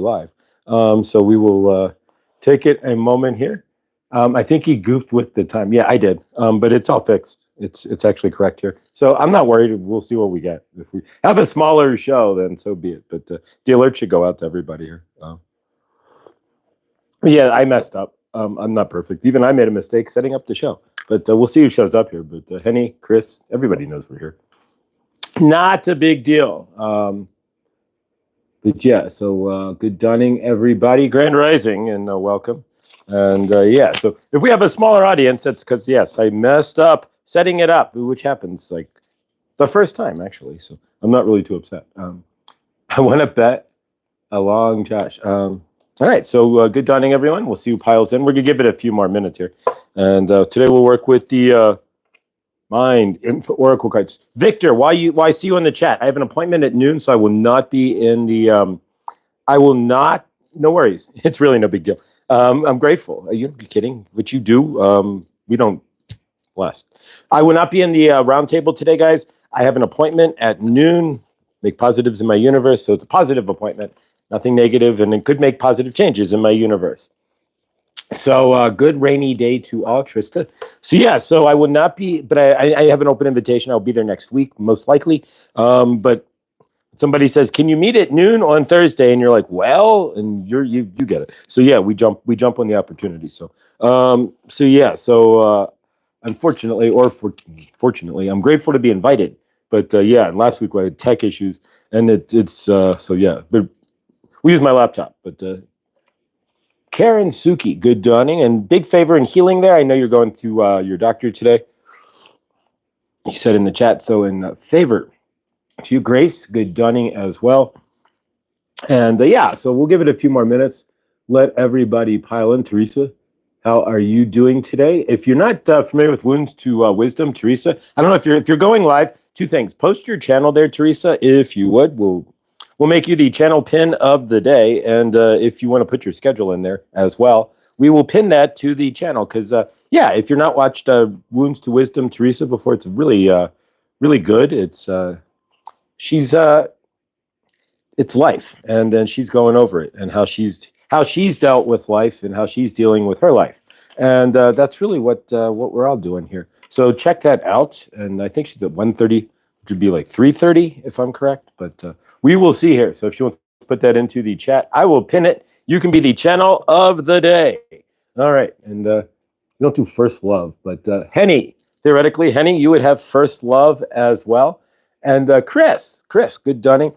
live. So we will take it a moment here. I think he goofed with the time. Yeah, I did. But it's all fixed. It's actually correct here. So I'm not worried. We'll see what we get. If we have a smaller show, then so be it. But the alert should go out to everybody here. Yeah, I messed up. I'm not perfect. Even I made a mistake setting up the show. But we'll see who shows up here. But Henny, Chris, everybody knows we're here. Not a big deal. But yeah, so good dawning, everybody. Grand Rising and welcome. And yeah, so if we have a smaller audience, that's because, yes, I messed up setting it up, which happens like the first time, actually. So I'm not really too upset. I want to bet along Josh. All right, so good dawning, everyone. We'll see who piles in. We're going to give it a few more minutes here. And today we'll work with the Mind Info Oracle cards. Victor, why I see you in the chat? I have an appointment at noon, so I will not be in the. I will not. No worries. It's really no big deal. I'm grateful. Are you kidding? What you do? We don't last. I will not be in the roundtable today, guys. I have an appointment at noon. Make positives in my universe, so it's a positive appointment, nothing negative, and it could make positive changes in my universe. So good rainy day to all, Trista. So yeah, so I will not be, but I have an open invitation. I'll be there next week, most likely. But somebody says, "Can you meet at noon on Thursday?" And you're like, "Well," and you get it. So yeah, we jump on the opportunity. So yeah, so unfortunately or fortunately, I'm grateful to be invited. But yeah, last week we had tech issues, and it's so yeah. But we use my laptop, but. Karen Suki, good dawning, and big favor in healing there. I know you're going to your doctor today. You said in the chat, so in favor to you, Grace, good dawning as well. And yeah, so we'll give it a few more minutes. Let everybody pile in. Teresa, how are you doing today? If you're not familiar with Wounds to Wisdom, Teresa, I don't know if you're going live. Two things: post your channel there, Teresa, if you would. We'll make you the channel pin of the day, and if you want to put your schedule in there as well, we will pin that to the channel. Because yeah, if you're not watched Wounds to Wisdom, Teresa, before, it's really really good. It's it's life, and then she's going over it, and how she's dealt with life, and how she's dealing with her life, and that's really what we're all doing here. So check that out, and I think she's at 1:30, which would be like 3:30 if I'm correct, but. We will see here. So if you want to put that into the chat, I will pin it. You can be the channel of the day. All right. And we don't do first love, but Henny, theoretically, Henny, you would have first love as well. And Chris, good dawning.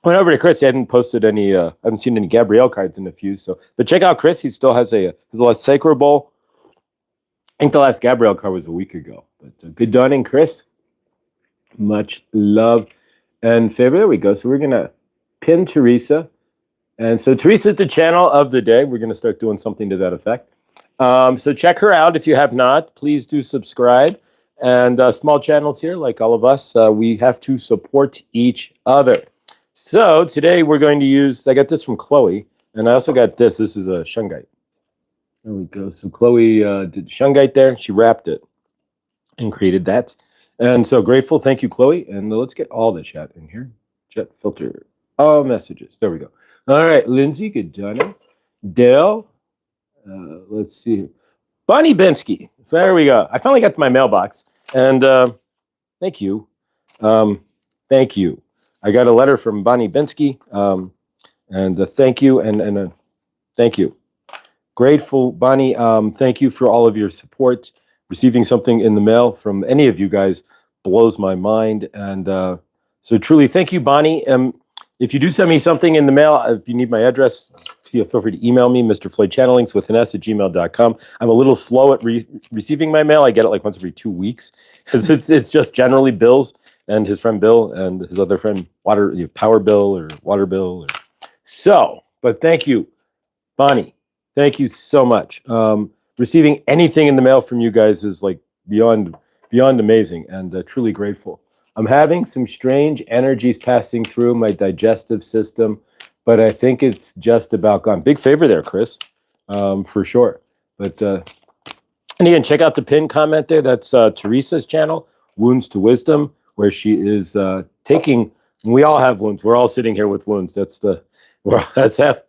Went over to Chris. He hadn't posted any, I haven't seen any Gabrielle cards in a few. So, but check out Chris. He still has a Sacred Bowl. I think the last Gabrielle card was a week ago. But good dawning, Chris. Much love. And favor, there we go. So we're going to pin Teresa. And so Teresa's the channel of the day. We're going to start doing something to that effect. So check her out if you have not. Please do subscribe. And small channels here, like all of us, we have to support each other. So today we're going to use, I got this from Chloe. And I also got this. This is a shungite. There we go. So Chloe did shungite there. She wrapped it and created that. And so grateful. Thank you, Chloe. And let's get all the chat in here. Chat filter. All messages. There we go. All right. Lindsay, good dawning. Dale. Let's see. Bonnie Bensky. There we go. I finally got to my mailbox. And thank you. Thank you. I got a letter from Bonnie Bensky. And thank you. And thank you. Grateful, Bonnie. Thank you for all of your support. Receiving something in the mail from any of you guys blows my mind. And so truly, thank you, Bonnie. If you do send me something in the mail, if you need my address, feel free to email me, Mr. Floyd Channelings with an s@gmail.com. I'm a little slow at receiving my mail. I get it like once every 2 weeks because it's just generally Bill's and his friend Bill and his other friend Power Bill or Water Bill. So, but thank you, Bonnie. Thank you so much. Receiving anything in the mail from you guys is like beyond amazing, and truly grateful. I'm having some strange energies passing through my digestive system, but I think it's just about gone. Big favor there, Chris, for sure. But and again, check out the pinned comment there. That's Teresa's channel, Wounds to Wisdom, where she is taking. We all have wounds. We're all sitting here with wounds. That's Well, that's half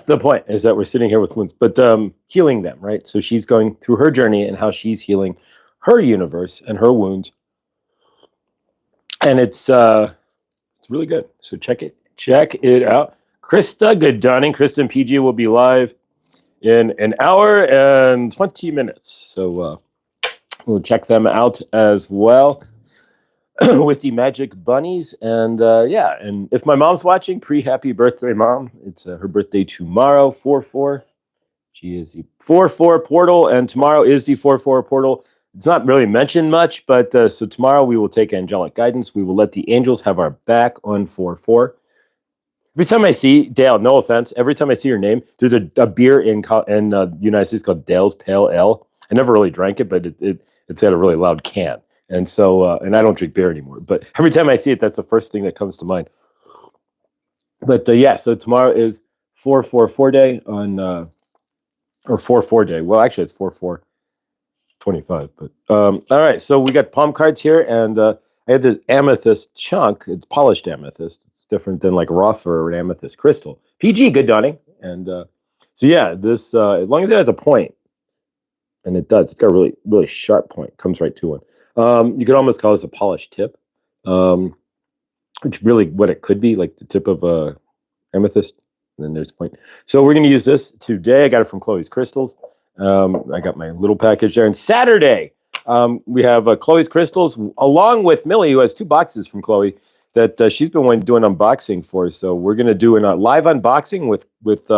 the point is that we're sitting here with wounds, but healing them, right? So she's going through her journey and how she's healing her universe and her wounds, and it's really good. So check it out. Krista, good dawning. Krista and PG will be live in an hour and 20 minutes. So we'll check them out as well with the magic bunnies. And yeah, and if my mom's watching, pre-happy birthday, Mom. It's her birthday tomorrow, 4/4. She is the 4/4 portal, and tomorrow is the 4/4 portal. It's not really mentioned much, but so tomorrow we will take angelic guidance. We will let the angels have our back on 4/4. Every time I see Dale, no offense, every time I see your name, there's a beer in the United States called Dale's Pale Ale. I never really drank it, but it's got a really loud can. And so, and I don't drink beer anymore. But every time I see it, that's the first thing that comes to mind. But yeah, so tomorrow is 4/4 day on, or 4/4 day. Well, actually, it's 4/4/25. But all right, so we got palm cards here, and I have this amethyst chunk. It's polished amethyst. It's different than like rough or an amethyst crystal. PG, good dawning. And so yeah, this as long as it has a point, and it does, it's got a really really sharp point. Comes right to one. You could almost call this a polished tip, which really what it could be, like the tip of a amethyst. And then there's a point. So we're going to use this today. I got it from Chloe's Crystals. I got my little package there. And Saturday, we have Chloe's Crystals, along with Millie, who has 2 boxes from Chloe that she's been doing unboxing for. So we're going to do a live unboxing with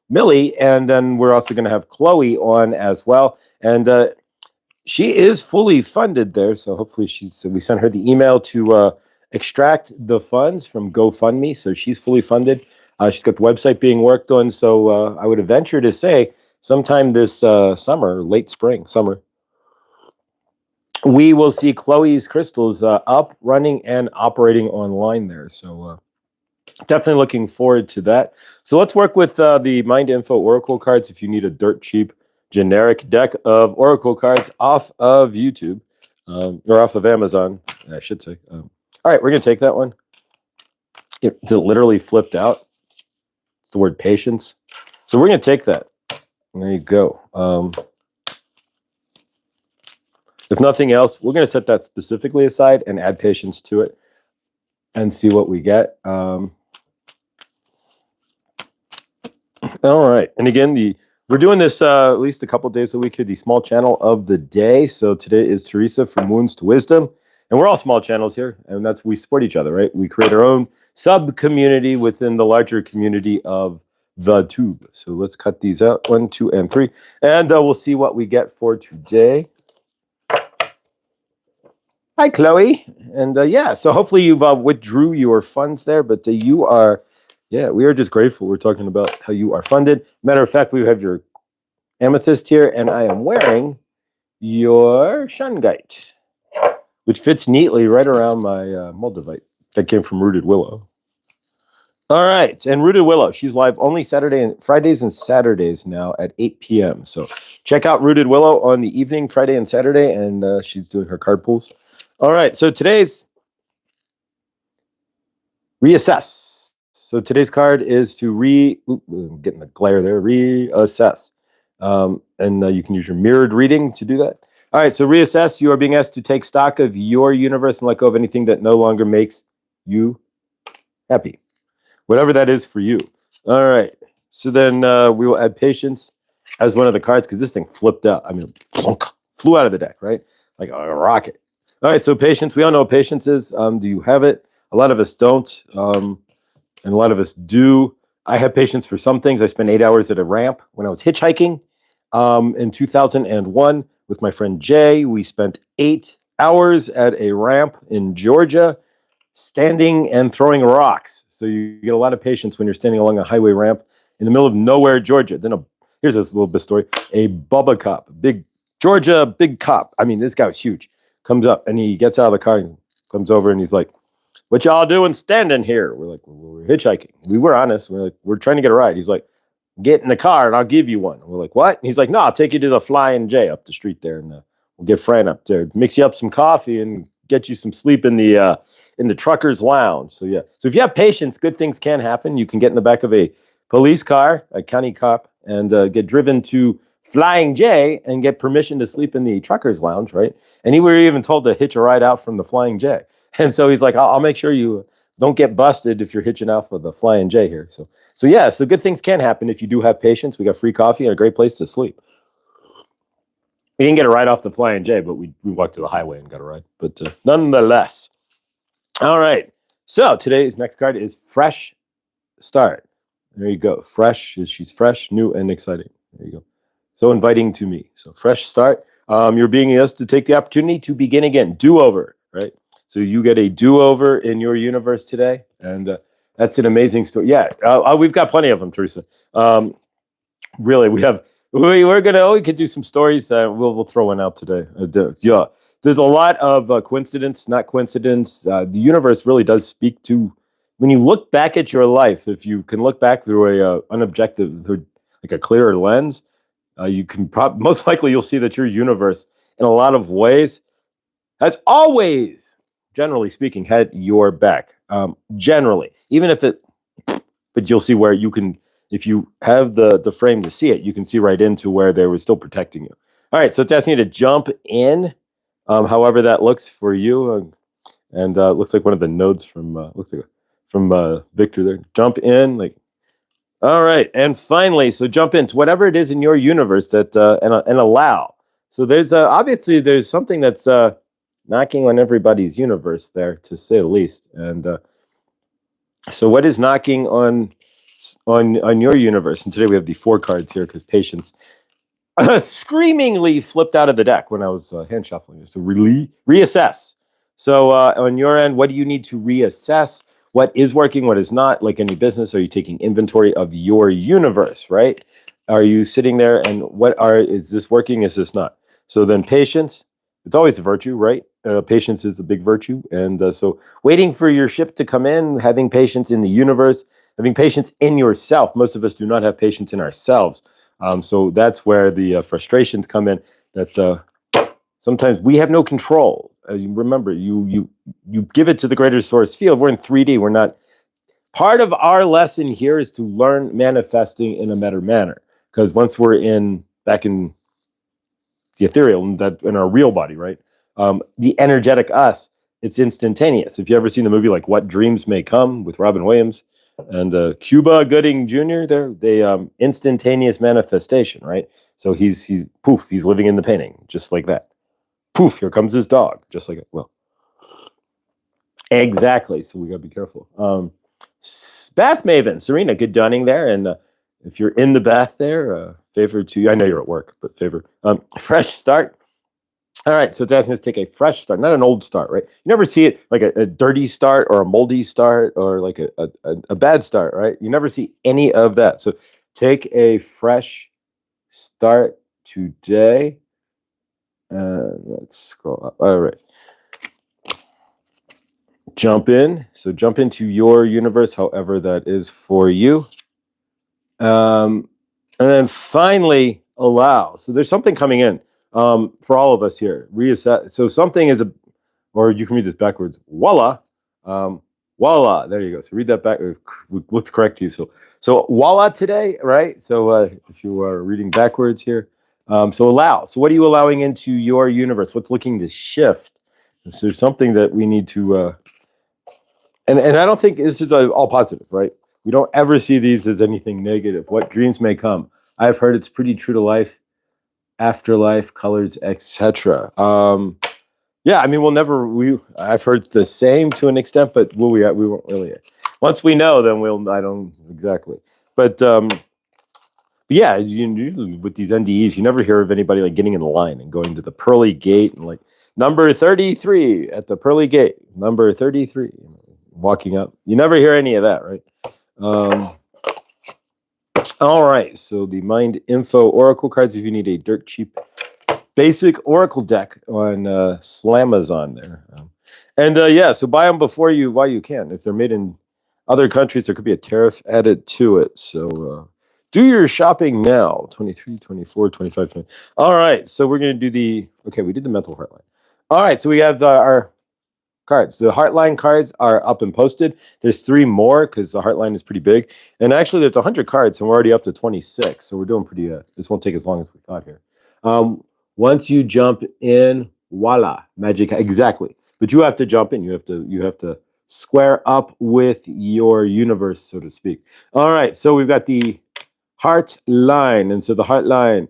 Millie, and then we're also going to have Chloe on as well. And she is fully funded there, so hopefully we sent her the email to extract the funds from GoFundMe, so she's fully funded. She's got the website being worked on, so I would venture to say sometime this summer, late spring, summer, we will see Chloe's Crystals up, running, and operating online there. So definitely looking forward to that. So let's work with the Mind Info Oracle cards. If you need a dirt cheap generic deck of Oracle cards off of YouTube or off of Amazon, I should say. All right, we're going to take that one. It's literally flipped out. It's the word patience. So we're going to take that. There you go. If nothing else, we're going to set that specifically aside and add patience to it and see what we get. All right. And again, we're doing this at least a couple days a week here, the small channel of the day. So today is Teresa from Wounds to Wisdom. And we're all small channels here, and we support each other, right? We create our own sub-community within the larger community of the tube. So let's cut these out, 1, 2, and 3. And we'll see what we get for today. Hi, Chloe. And yeah, so hopefully you've withdrew your funds there, but you are, yeah, we are just grateful. We're talking about how you are funded. Matter of fact, we have your amethyst here, and I am wearing your shungite, which fits neatly right around my moldavite that came from Rooted Willow. All right, and Rooted Willow, she's live only Fridays and Saturdays now at 8 p.m. So check out Rooted Willow on the evening, Friday and Saturday, and she's doing her card pulls. All right, so today's reassess. So today's card is to I'm getting the glare there, reassess. And you can use your mirrored reading to do that. All right, so reassess. You are being asked to take stock of your universe and let go of anything that no longer makes you happy, whatever that is for you. All right, so then we will add patience as one of the cards because this thing flipped out. I mean, plunk, flew out of the deck, right? Like a rocket. All right, so patience. We all know what patience is. Do you have it? A lot of us don't, and a lot of us do. I have patience for some things. I spent 8 hours at a ramp when I was hitchhiking in 2001. With my friend Jay, we spent 8 hours at a ramp in Georgia, standing and throwing rocks. So you get a lot of patience when you're standing along a highway ramp in the middle of nowhere, Georgia. Then here's this little bit story. A Bubba cop, big Georgia, big cop. I mean, this guy was huge. Comes up and he gets out of the car and comes over and he's like, "What y'all doing standing here?" We're like, "We're hitchhiking." We were honest. We're like, "We're trying to get a ride." He's like, "Get in the car and I'll give you one." We're like, "What?" And he's like, "No, I'll take you to the Flying J up the street there, and we'll get Fran up there, mix you up some coffee, and get you some sleep in the trucker's lounge. So yeah. So if you have patience, good things can happen. You can get in the back of a police car, a county cop, and get driven to Flying J and get permission to sleep in the trucker's lounge, right? And he were even told to hitch a ride out from the Flying J. And so he's like, I'll make sure you don't get busted if you're hitching out for the Flying J here. So yeah, so good things can happen if you do have patience. We got free coffee and a great place to sleep. We didn't get a ride off the Flying J, but we walked to the highway and got a ride. But nonetheless, all right. So today's next card is Fresh Start. There you go. Fresh. She's fresh, new, and exciting. There you go. So inviting to me. So fresh start. You're being asked to take the opportunity to begin again. Do-over, right? So you get a do-over in your universe today, and that's an amazing story. Yeah, we've got plenty of them, Teresa. Really, we're gonna. We could do some stories. We'll throw one out today. Yeah, there's a lot of coincidence, not coincidence. The universe really does speak to. When you look back at your life, if you can look back through a unobjective, through like a clearer lens, you can most likely you'll see that your universe, in a lot of ways, has always, generally speaking, had your back. Generally, even if it, but you'll see where you can, if you have the frame to see it, you can see right into where they were still protecting you. All right, so it's asking you to jump in, however that looks for you, and looks like one of the nodes from Victor there. Jump in, like. All right, and finally, so jump into whatever it is in your universe that and allow. So there's obviously there's something that's knocking on everybody's universe there, to say the least. And so what is knocking on your universe? And today we have the 4 cards here because patience screamingly flipped out of the deck when I was hand shuffling. So reassess. So on your end, what do you need to reassess? What is working, what is not? Like any business, are you taking inventory of your universe, right? Are you sitting there and is this working, is this not? So then patience, it's always a virtue, right? Patience is a big virtue. And so waiting for your ship to come in, having patience in the universe, having patience in yourself. Most of us do not have patience in ourselves. So that's where the frustrations come in, that sometimes we have no control. Remember, you give it to the greater source field. We're in 3D. We're not. Part of our lesson here is to learn manifesting in a better manner. Because once we're back in the ethereal, that in our real body, right? The energetic us, it's instantaneous. If you ever seen the movie like What Dreams May Come with Robin Williams and Cuba Gooding Jr., they instantaneous manifestation, right? So he's poof, he's living in the painting, just like that. Poof, here comes his dog, just like it. Well, exactly. So we gotta be careful. Bath Maven, Serena, good dunning there. And if you're in the bath there, favor to you. I know you're at work, but favor. Fresh start. All right, so it's asking us to take a fresh start, not an old start, right? You never see it like a dirty start or a moldy start or like a bad start, right? You never see any of that. So take a fresh start today. Let's scroll up. All right. Jump in. So jump into your universe, however that is for you. And then finally, allow. So there's something coming in for all of us here. Reassess. So something is or you can read this backwards. Voila. Voila. There you go. So read that back. Looks correct to you. So voila today, right? So if you are reading backwards here. So allow. So what are you allowing into your universe? What's looking to shift? So there's something that we need to, and I don't think this is all positive, right? We don't ever see these as anything negative. What dreams may come. I've heard it's pretty true to life, afterlife, colors, etc. Yeah, I mean, I've heard the same to an extent, but we won't really. Once we know, then I don't exactly. But yeah, usually with these NDEs, you never hear of anybody like getting in line and going to the pearly gate and like number 33 at the pearly gate, number 33, walking up. You never hear any of that, right? All right, so the Mind Info Oracle cards, if you need a dirt cheap basic Oracle deck on Slamazon there. Yeah, so buy them while you can. If they're made in other countries, there could be a tariff added to it. So do your shopping now. 23, 24, 25, 20. All right, so we're going to do we did the mental heartline. All right, so we have our cards. The Heartline cards are up and posted. There's 3 more because the Heartline is pretty big. And actually, there's 100 cards, and we're already up to 26. So we're doing pretty, this won't take as long as we thought here. Once you jump in, voila, magic, exactly. But you have to jump in. You have to square up with your universe, so to speak. All right, so we've got the heart line. And so the heart line,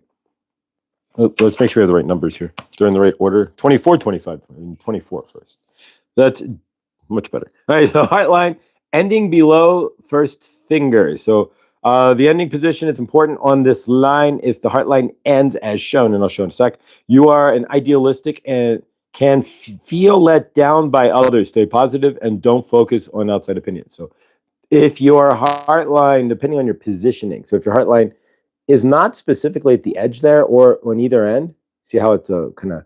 let's make sure we have the right numbers here. They're in the right order. 24, 25, and 24 first. That's much better. All right, the heart line ending below first finger. So the ending position is important on this line. If the heart line ends as shown, and I'll show in a sec, you are an idealistic and can feel let down by others. Stay positive and don't focus on outside opinions. So if your heart line, depending on your positioning, so if your heart line is not specifically at the edge there or on either end, see how it's kind of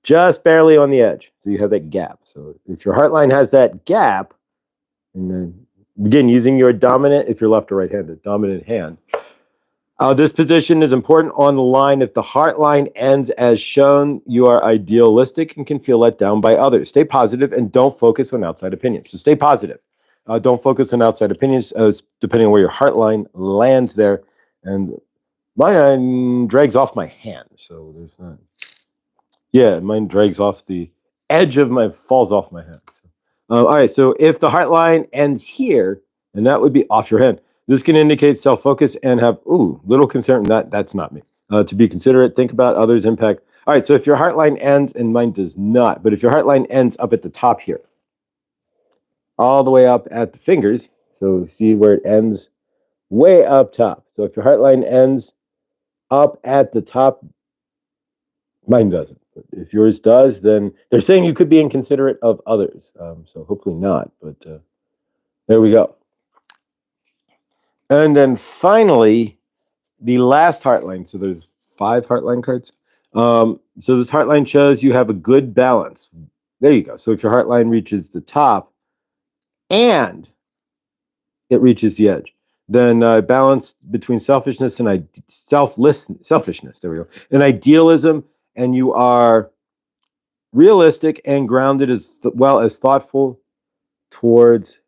just barely on the edge. So you have that gap. So if your heart line has that gap, and then again, using your dominant, if you're left or right-handed, dominant hand, this position is important on the line. If the heart line ends as shown, you are idealistic and can feel let down by others. Stay positive and don't focus on outside opinions. So stay positive. Don't focus on outside opinions, depending on where your heart line lands there. And mine drags off my hand, so there's not. Yeah, mine drags off the edge of falls off my hand. All right, so if the heart line ends here, and that would be off your hand, this can indicate self-focus and have, little concern. That's not me. To be considerate, think about others' impact. All right, so if your heart line ends, and mine does not, but if your heart line ends up at the top here, all the way up at the fingers, so see where it ends way up top. So if your heart line ends up at the top, mine doesn't. But if yours does, then they're saying you could be inconsiderate of others. So hopefully not, but there we go. And then finally, the last heartline. So there's 5 heartline cards. So this heartline shows you have a good balance. There you go. So if your heartline reaches the top and it reaches the edge, then balance between selfishness and selfishness. There we go. And idealism, and you are realistic and grounded as well as thoughtful towards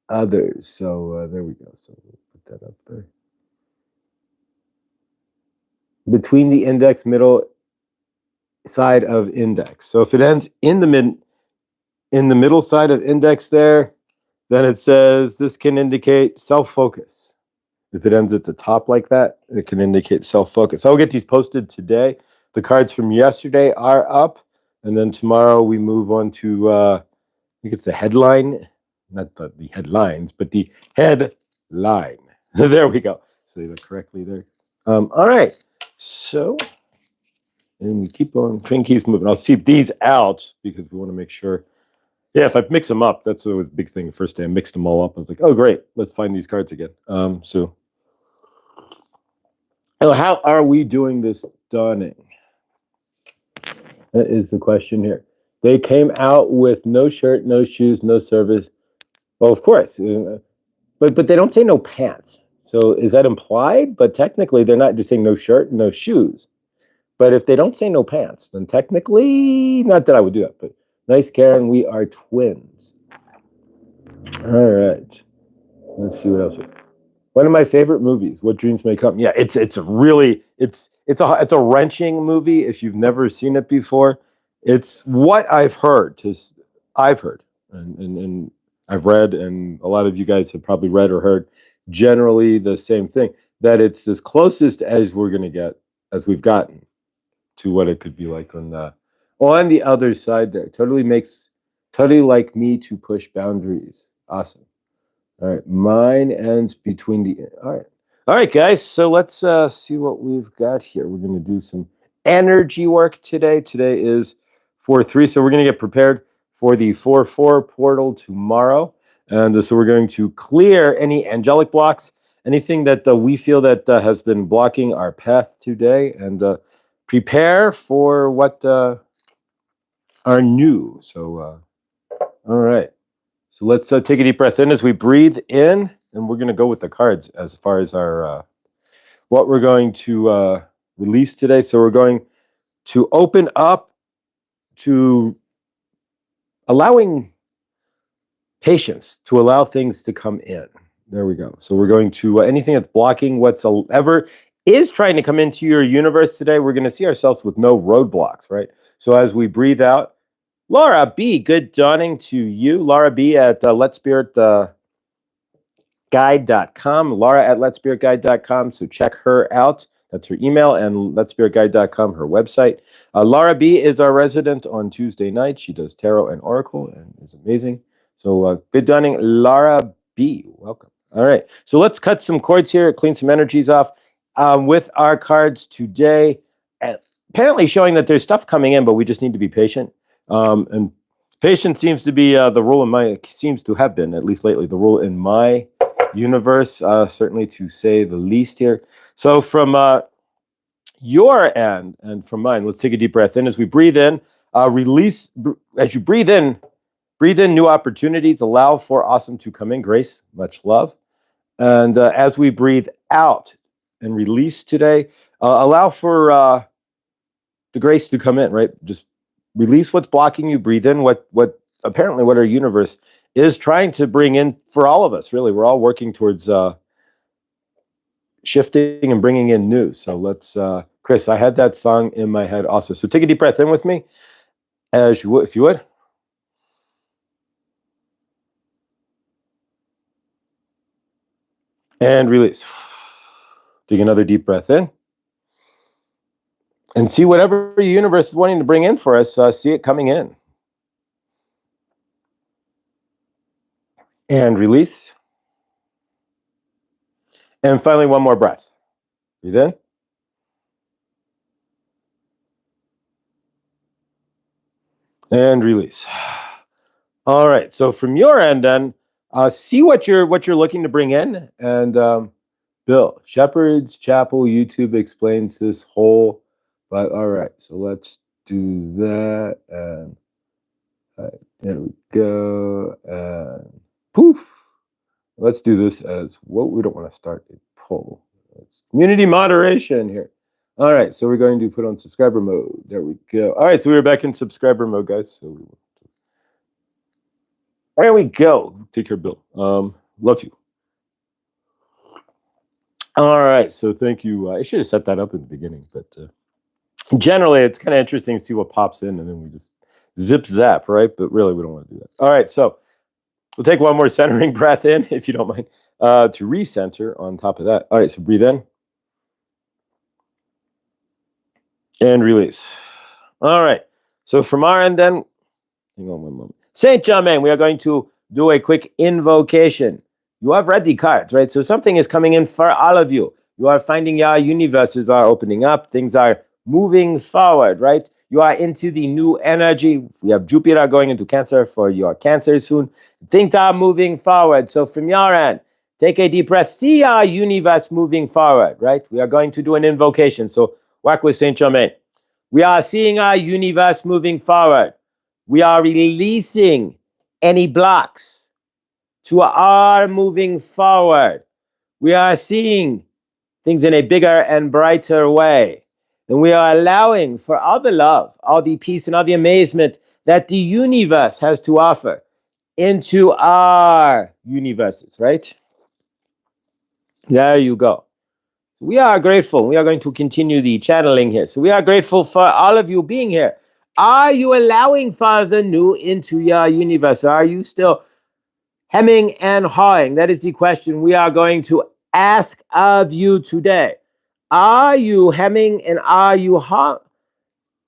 others. So there we go. So we'll put that up there. Between the index, middle side of index. So if it ends in the middle side of index there, then it says this can indicate self-focus. If it ends at the top like that, it can indicate self-focus. I'll get these posted today. The cards from yesterday are up, and then tomorrow we move on to, I think it's the headline, not the headlines, but the headline. There we go. Say that correctly there. All right. So, and we keep on, train keeps moving. I'll keep these out because we want to make sure. Yeah, if I mix them up, that's always a big thing. The first day I mixed them all up. I was like, oh, great. Let's find these cards again. So, how are we doing this dawning? That is the question here. They came out with no shirt, no shoes, no service. Well, of course. But they don't say no pants. So is that implied? But technically, they're not just saying no shirt, no shoes. But if they don't say no pants, then technically, not that I would do that, but nice, Karen, we are twins. All right. Let's see what else. One of my favorite movies, What Dreams May Come. Yeah, it's a wrenching movie if you've never seen it before. It's what I've heard. And I've read, and a lot of you guys have probably read or heard generally the same thing, that it's as closest as we're going to get, as we've gotten to what it could be like on the other side there. Totally like me to push boundaries. Awesome. All right, mine ends between the, all right, guys, so let's see what we've got here. We're going to do some energy work today. Today is 4/3, so we're going to get prepared for the 4/4 portal tomorrow. And so we're going to clear any angelic blocks, anything that we feel that has been blocking our path today, and prepare for what are new. So, all right. So let's take a deep breath in as we breathe in, and we're going to go with the cards as far as our what we're going to release today. So we're going to open up to allowing patience to allow things to come in. There we go. So we're going to anything that's blocking whatsoever is trying to come into your universe today. We're going to see ourselves with no roadblocks, right? So as we breathe out, Laura B, good dawning to you. Laura B at Let's Spirit guide.com, Laura at letspiritguide.com. So check her out. That's her email, and letspiritguide.com, her website. Laura B is our resident on Tuesday night. She does tarot and oracle and is amazing. So good dawning, Laura B. Welcome. All right. So let's cut some cords here, clean some energies off with our cards today. Apparently showing that there's stuff coming in, but we just need to be patient. And patience seems to be the rule in my, seems to have been, at least lately, the rule in my universe, certainly to say the least here. So from your end and from mine, let's take a deep breath in as we breathe in, release, as you breathe in new opportunities, allow for awesome to come in, grace, much love. And as we breathe out and release today, allow for the grace to come in, right? Just release what's blocking you, breathe in what apparently what our universe is trying to bring in for all of us, really. We're all working towards shifting and bringing in new. So let's, Chris, I had that song in my head also. So take a deep breath in with me, as you would, if you would. And release. Take another deep breath in. And see whatever the universe is wanting to bring in for us, see it coming in. And release. And finally, one more breath. Breathe in. And release. All right. So from your end, then, see what you're looking to bring in. And Bill, Shepherd's Chapel YouTube explains this whole. But all right. So let's do that. And there we go. And poof. Let's do this as what we don't want to start a poll. It's community moderation here. All right, so we're going to put on subscriber mode. There we go. All right, so we're back in subscriber mode, guys. So there we go. Take care, Bill. Love you. All right, so thank you. I should have set that up in the beginning, but generally it's kind of interesting to see what pops in, and then we just zip zap, right? But really, we don't want to do that. All right, so we'll take one more centering breath in, if you don't mind, to recenter on top of that. All right, so breathe in. And release. All right. So from our end then, hang on one moment. Saint Germain, we are going to do a quick invocation. You have read the cards, right? So something is coming in for all of you. You are finding your universes are opening up. Things are moving forward, right? You are into the new energy. We have Jupiter going into Cancer for your Cancer soon. Things are moving forward. So from your end, take a deep breath. See our universe moving forward, right? We are going to do an invocation. So work with Saint Germain. We are seeing our universe moving forward. We are releasing any blocks to our moving forward. We are seeing things in a bigger and brighter way. And we are allowing for all the love, all the peace, and all the amazement that the universe has to offer into our universes, right? There you go. We are grateful. We are going to continue the channeling here. So we are grateful for all of you being here. Are you allowing for the new into your universe? Are you still hemming and hawing? That is the question we are going to ask of you today. Are you hemming and are you hawing?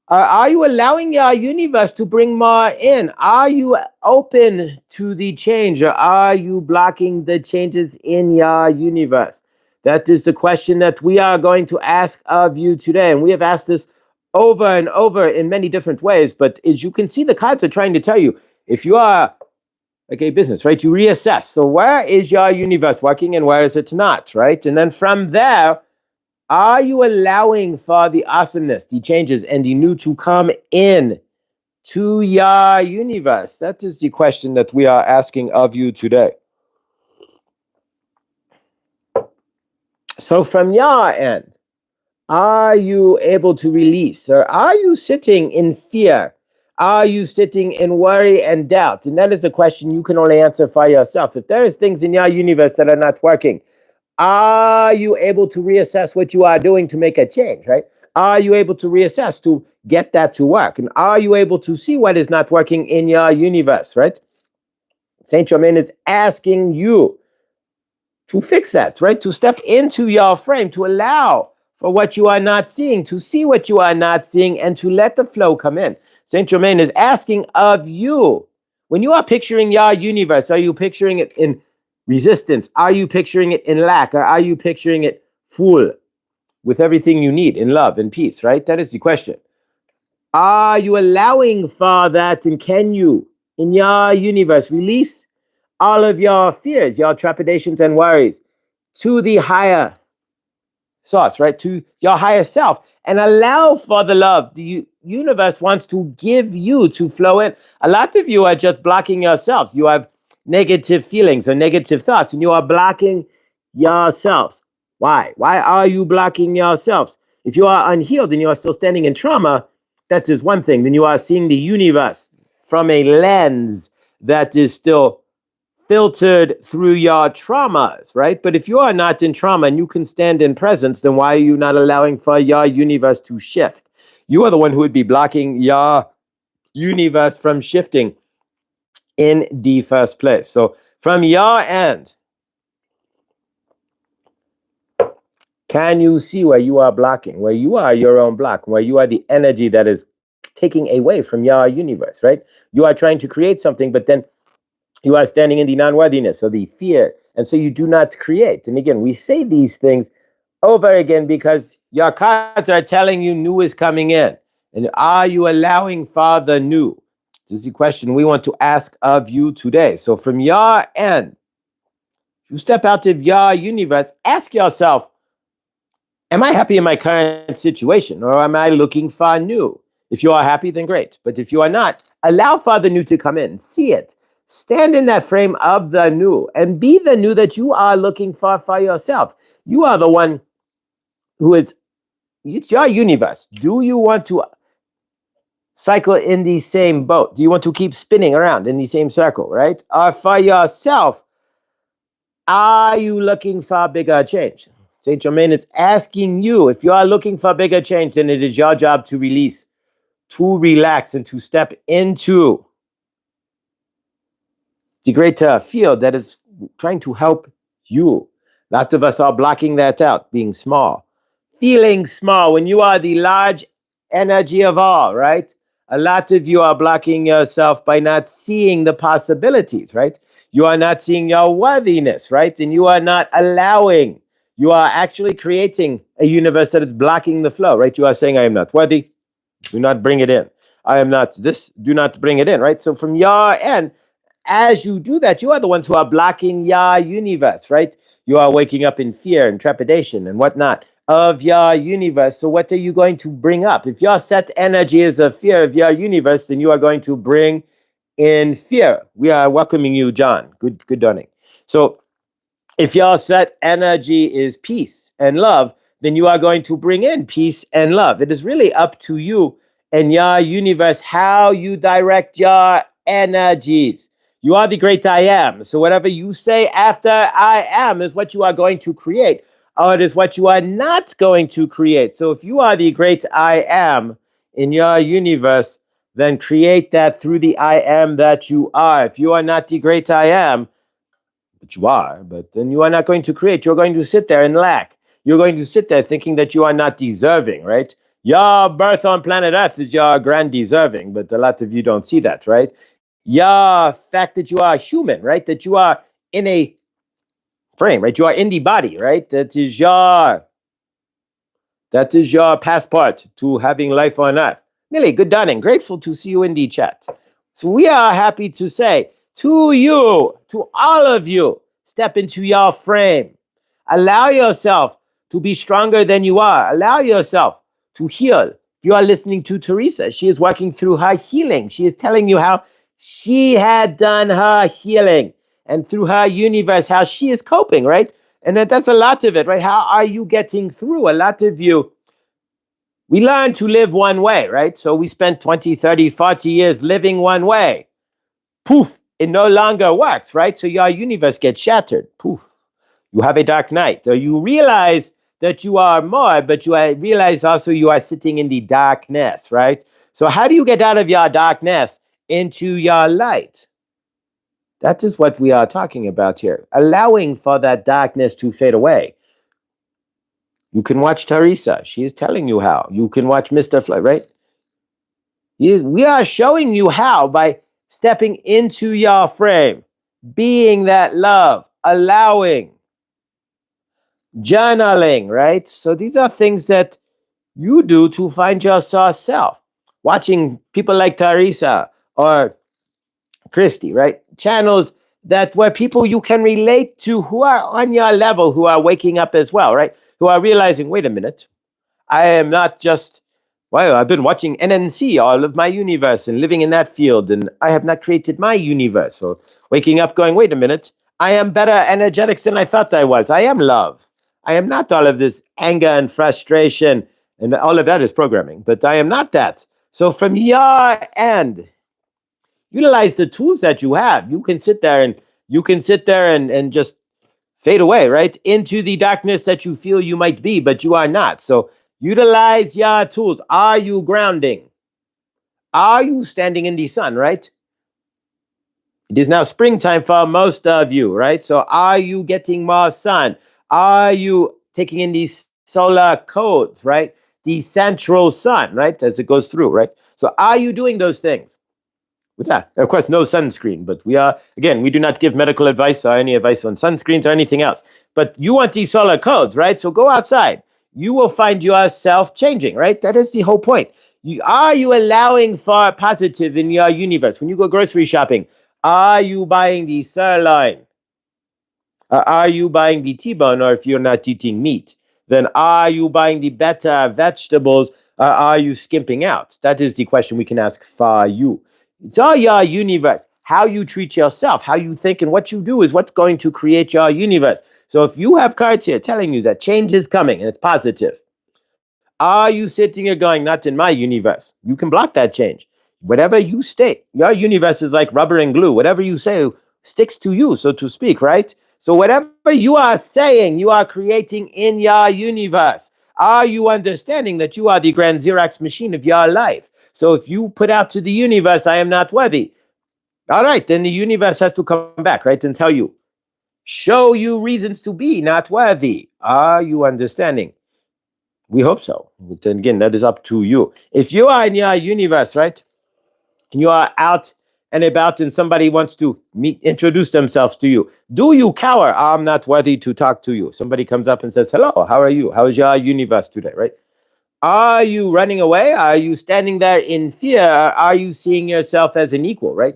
Are you allowing your universe to bring more in? Are you open to the change, or are you blocking the changes in your universe? That is the question that we are going to ask of you today. And we have asked this over and over in many different ways. But as you can see, the cards are trying to tell you, if you are like a business, right, you reassess. So where is your universe working and where is it not, right? And then from there, are you allowing for the awesomeness, the changes, and the new to come in to your universe? That is the question that we are asking of you today. So from your end, are you able to release, or are you sitting in fear? Are you sitting in worry and doubt? And that is a question you can only answer for yourself. If there is things in your universe that are not working, are you able to reassess what you are doing to make a change, right? Are you able to reassess to get that to work? And are you able to see what is not working in your universe, right? Saint Germain is asking you to fix that, right? To step into your frame, to allow for what you are not seeing, to see what you are not seeing, and to let the flow come in. Saint Germain is asking of you, when you are picturing your universe, are you picturing it in resistance? Are you picturing it in lack? Or are you picturing it full with everything you need in love and peace, right? That is the question. Are you allowing for that? And can you, in your universe, release all of your fears, your trepidations and worries to the higher source, right? To your higher self, and allow for the love the universe wants to give you to flow in. A lot of you are just blocking yourselves. You have negative feelings or negative thoughts, and you are blocking yourselves. Why? Why are you blocking yourselves? If you are unhealed and you are still standing in trauma, that is one thing. Then you are seeing the universe from a lens that is still filtered through your traumas, right? But if you are not in trauma and you can stand in presence, then why are you not allowing for your universe to shift? You are the one who would be blocking your universe from shifting in the first place. So from your end, can you see where you are blocking, where you are your own block, where you are the energy that is taking away from your universe, right? You are trying to create something, but then you are standing in the non-worthiness or the fear, and so you do not create. And again, we say these things over again because your cards are telling you new is coming in. And are you allowing for the new? This is the question we want to ask of you today. So from your end, you step out of your universe, ask yourself, am I happy in my current situation, or am I looking for new? If you are happy, then great. But if you are not, allow for the new to come in. See it. Stand in that frame of the new and be the new that you are looking for yourself. You are the one who is, it's your universe. Do you want to cycle in the same boat? Do you want to keep spinning around in the same circle, right? Or for yourself, are you looking for bigger change? Saint Germain is asking you, if you are looking for bigger change, then it is your job to release, to relax, and to step into the greater field that is trying to help you. A lot of us are blocking that out, being small, feeling small when you are the large energy of all, right? A lot of you are blocking yourself by not seeing the possibilities, right? You are not seeing your worthiness, right? And you are not allowing. You are actually creating a universe that is blocking the flow, right? You are saying, I am not worthy. Do not bring it in. I am not this. Do not bring it in, right? So from your end, as you do that, you are the ones who are blocking your universe, right? You are waking up in fear and trepidation and whatnot of your universe. So what are you going to bring up? If your set energy is a fear of your universe, then you are going to bring in fear. We are welcoming you, John. Good dawning. So if your set energy is peace and love, then you are going to bring in peace and love. It is really up to you and your universe how you direct your energies. You are the great I am. So whatever you say after I am is what you are going to create, or it is what you are not going to create. So if you are the great I am in your universe, then create that through the I am that you are. If you are not the great I am, but you are, but then you are not going to create. You're going to sit there and lack. You're going to sit there thinking that you are not deserving, right? Your birth on planet Earth is your grand deserving, but a lot of you don't see that, right? Your fact that you are human, right? That you are in a frame, right? You are in the body, right? That is your passport to having life on Earth. Millie, good dawning. Grateful to see you in the chat. So we are happy to say to you, to all of you, step into your frame. Allow yourself to be stronger than you are. Allow yourself to heal. You are listening to Teresa. She is working through her healing. She is telling you how she had done her healing and through her universe, how she is coping, right? And that's a lot of it, right? How are you getting through? A lot of you We learn to live one way, right? So we spent 20, 30, 40 years living one way. Poof, it no longer works, right? So your universe gets shattered. Poof, you have a dark night. So you realize that you are more, but you realize also you are sitting in the darkness, right? So how do you get out of your darkness into your light? That is what we are talking about here. Allowing for that darkness to fade away. You can watch Teresa. She is telling you how. You can watch Mr. Floyd, right? We are showing you how by stepping into your frame, being that love, allowing, journaling, right? So these are things that you do to find your source self. Watching people like Teresa or Christy, right? Channels that where people you can relate to who are on your level, who are waking up as well, right? Who are realizing, wait a minute, I am not just, well, I've been watching NNC all of my universe and living in that field, and I have not created my universe. So waking up going, wait a minute, I am better energetics than I thought I was. I am love. I am not all of this anger and frustration, and all of that is programming, but I am not that. So from your end, utilize the tools that you have. You can sit there and just fade away, right? Into the darkness that you feel you might be, but you are not. So utilize your tools. Are you grounding? Are you standing in the sun, right? It is now springtime for most of you, right? So are you getting more sun? Are you taking in these solar codes, right? The central sun, right? As it goes through, right? So are you doing those things? With that, of course, no sunscreen, but we are, again, we do not give medical advice or any advice on sunscreens or anything else. But you want these solar codes, right? So go outside. You will find yourself changing, right? That is the whole point. Are you allowing for positive in your universe? When you go grocery shopping, are you buying the sirloin? Are you buying the T-bone? Or if you're not eating meat, then are you buying the better vegetables? Or are you skimping out? That is the question we can ask for you. It's all your universe. How you treat yourself, how you think, and what you do is what's going to create your universe. So if you have cards here telling you that change is coming and it's positive, are you sitting here going, not in my universe? You can block that change. Whatever you state, your universe is like rubber and glue. Whatever you say sticks to you, so to speak, right? So whatever you are saying, you are creating in your universe. Are you understanding that you are the grand Xerox machine of your life? So if you put out to the universe, I am not worthy. All right, then the universe has to come back, right, and tell you, show you reasons to be not worthy. Are you understanding? We hope so. But then again, that is up to you. If you are in your universe, right, and you are out and about and somebody wants to introduce themselves to you, do you cower? I'm not worthy to talk to you. Somebody comes up and says, hello, how are you? How is your universe today, right? Are you running away? Are you standing there in fear? Are you seeing yourself as an equal, right?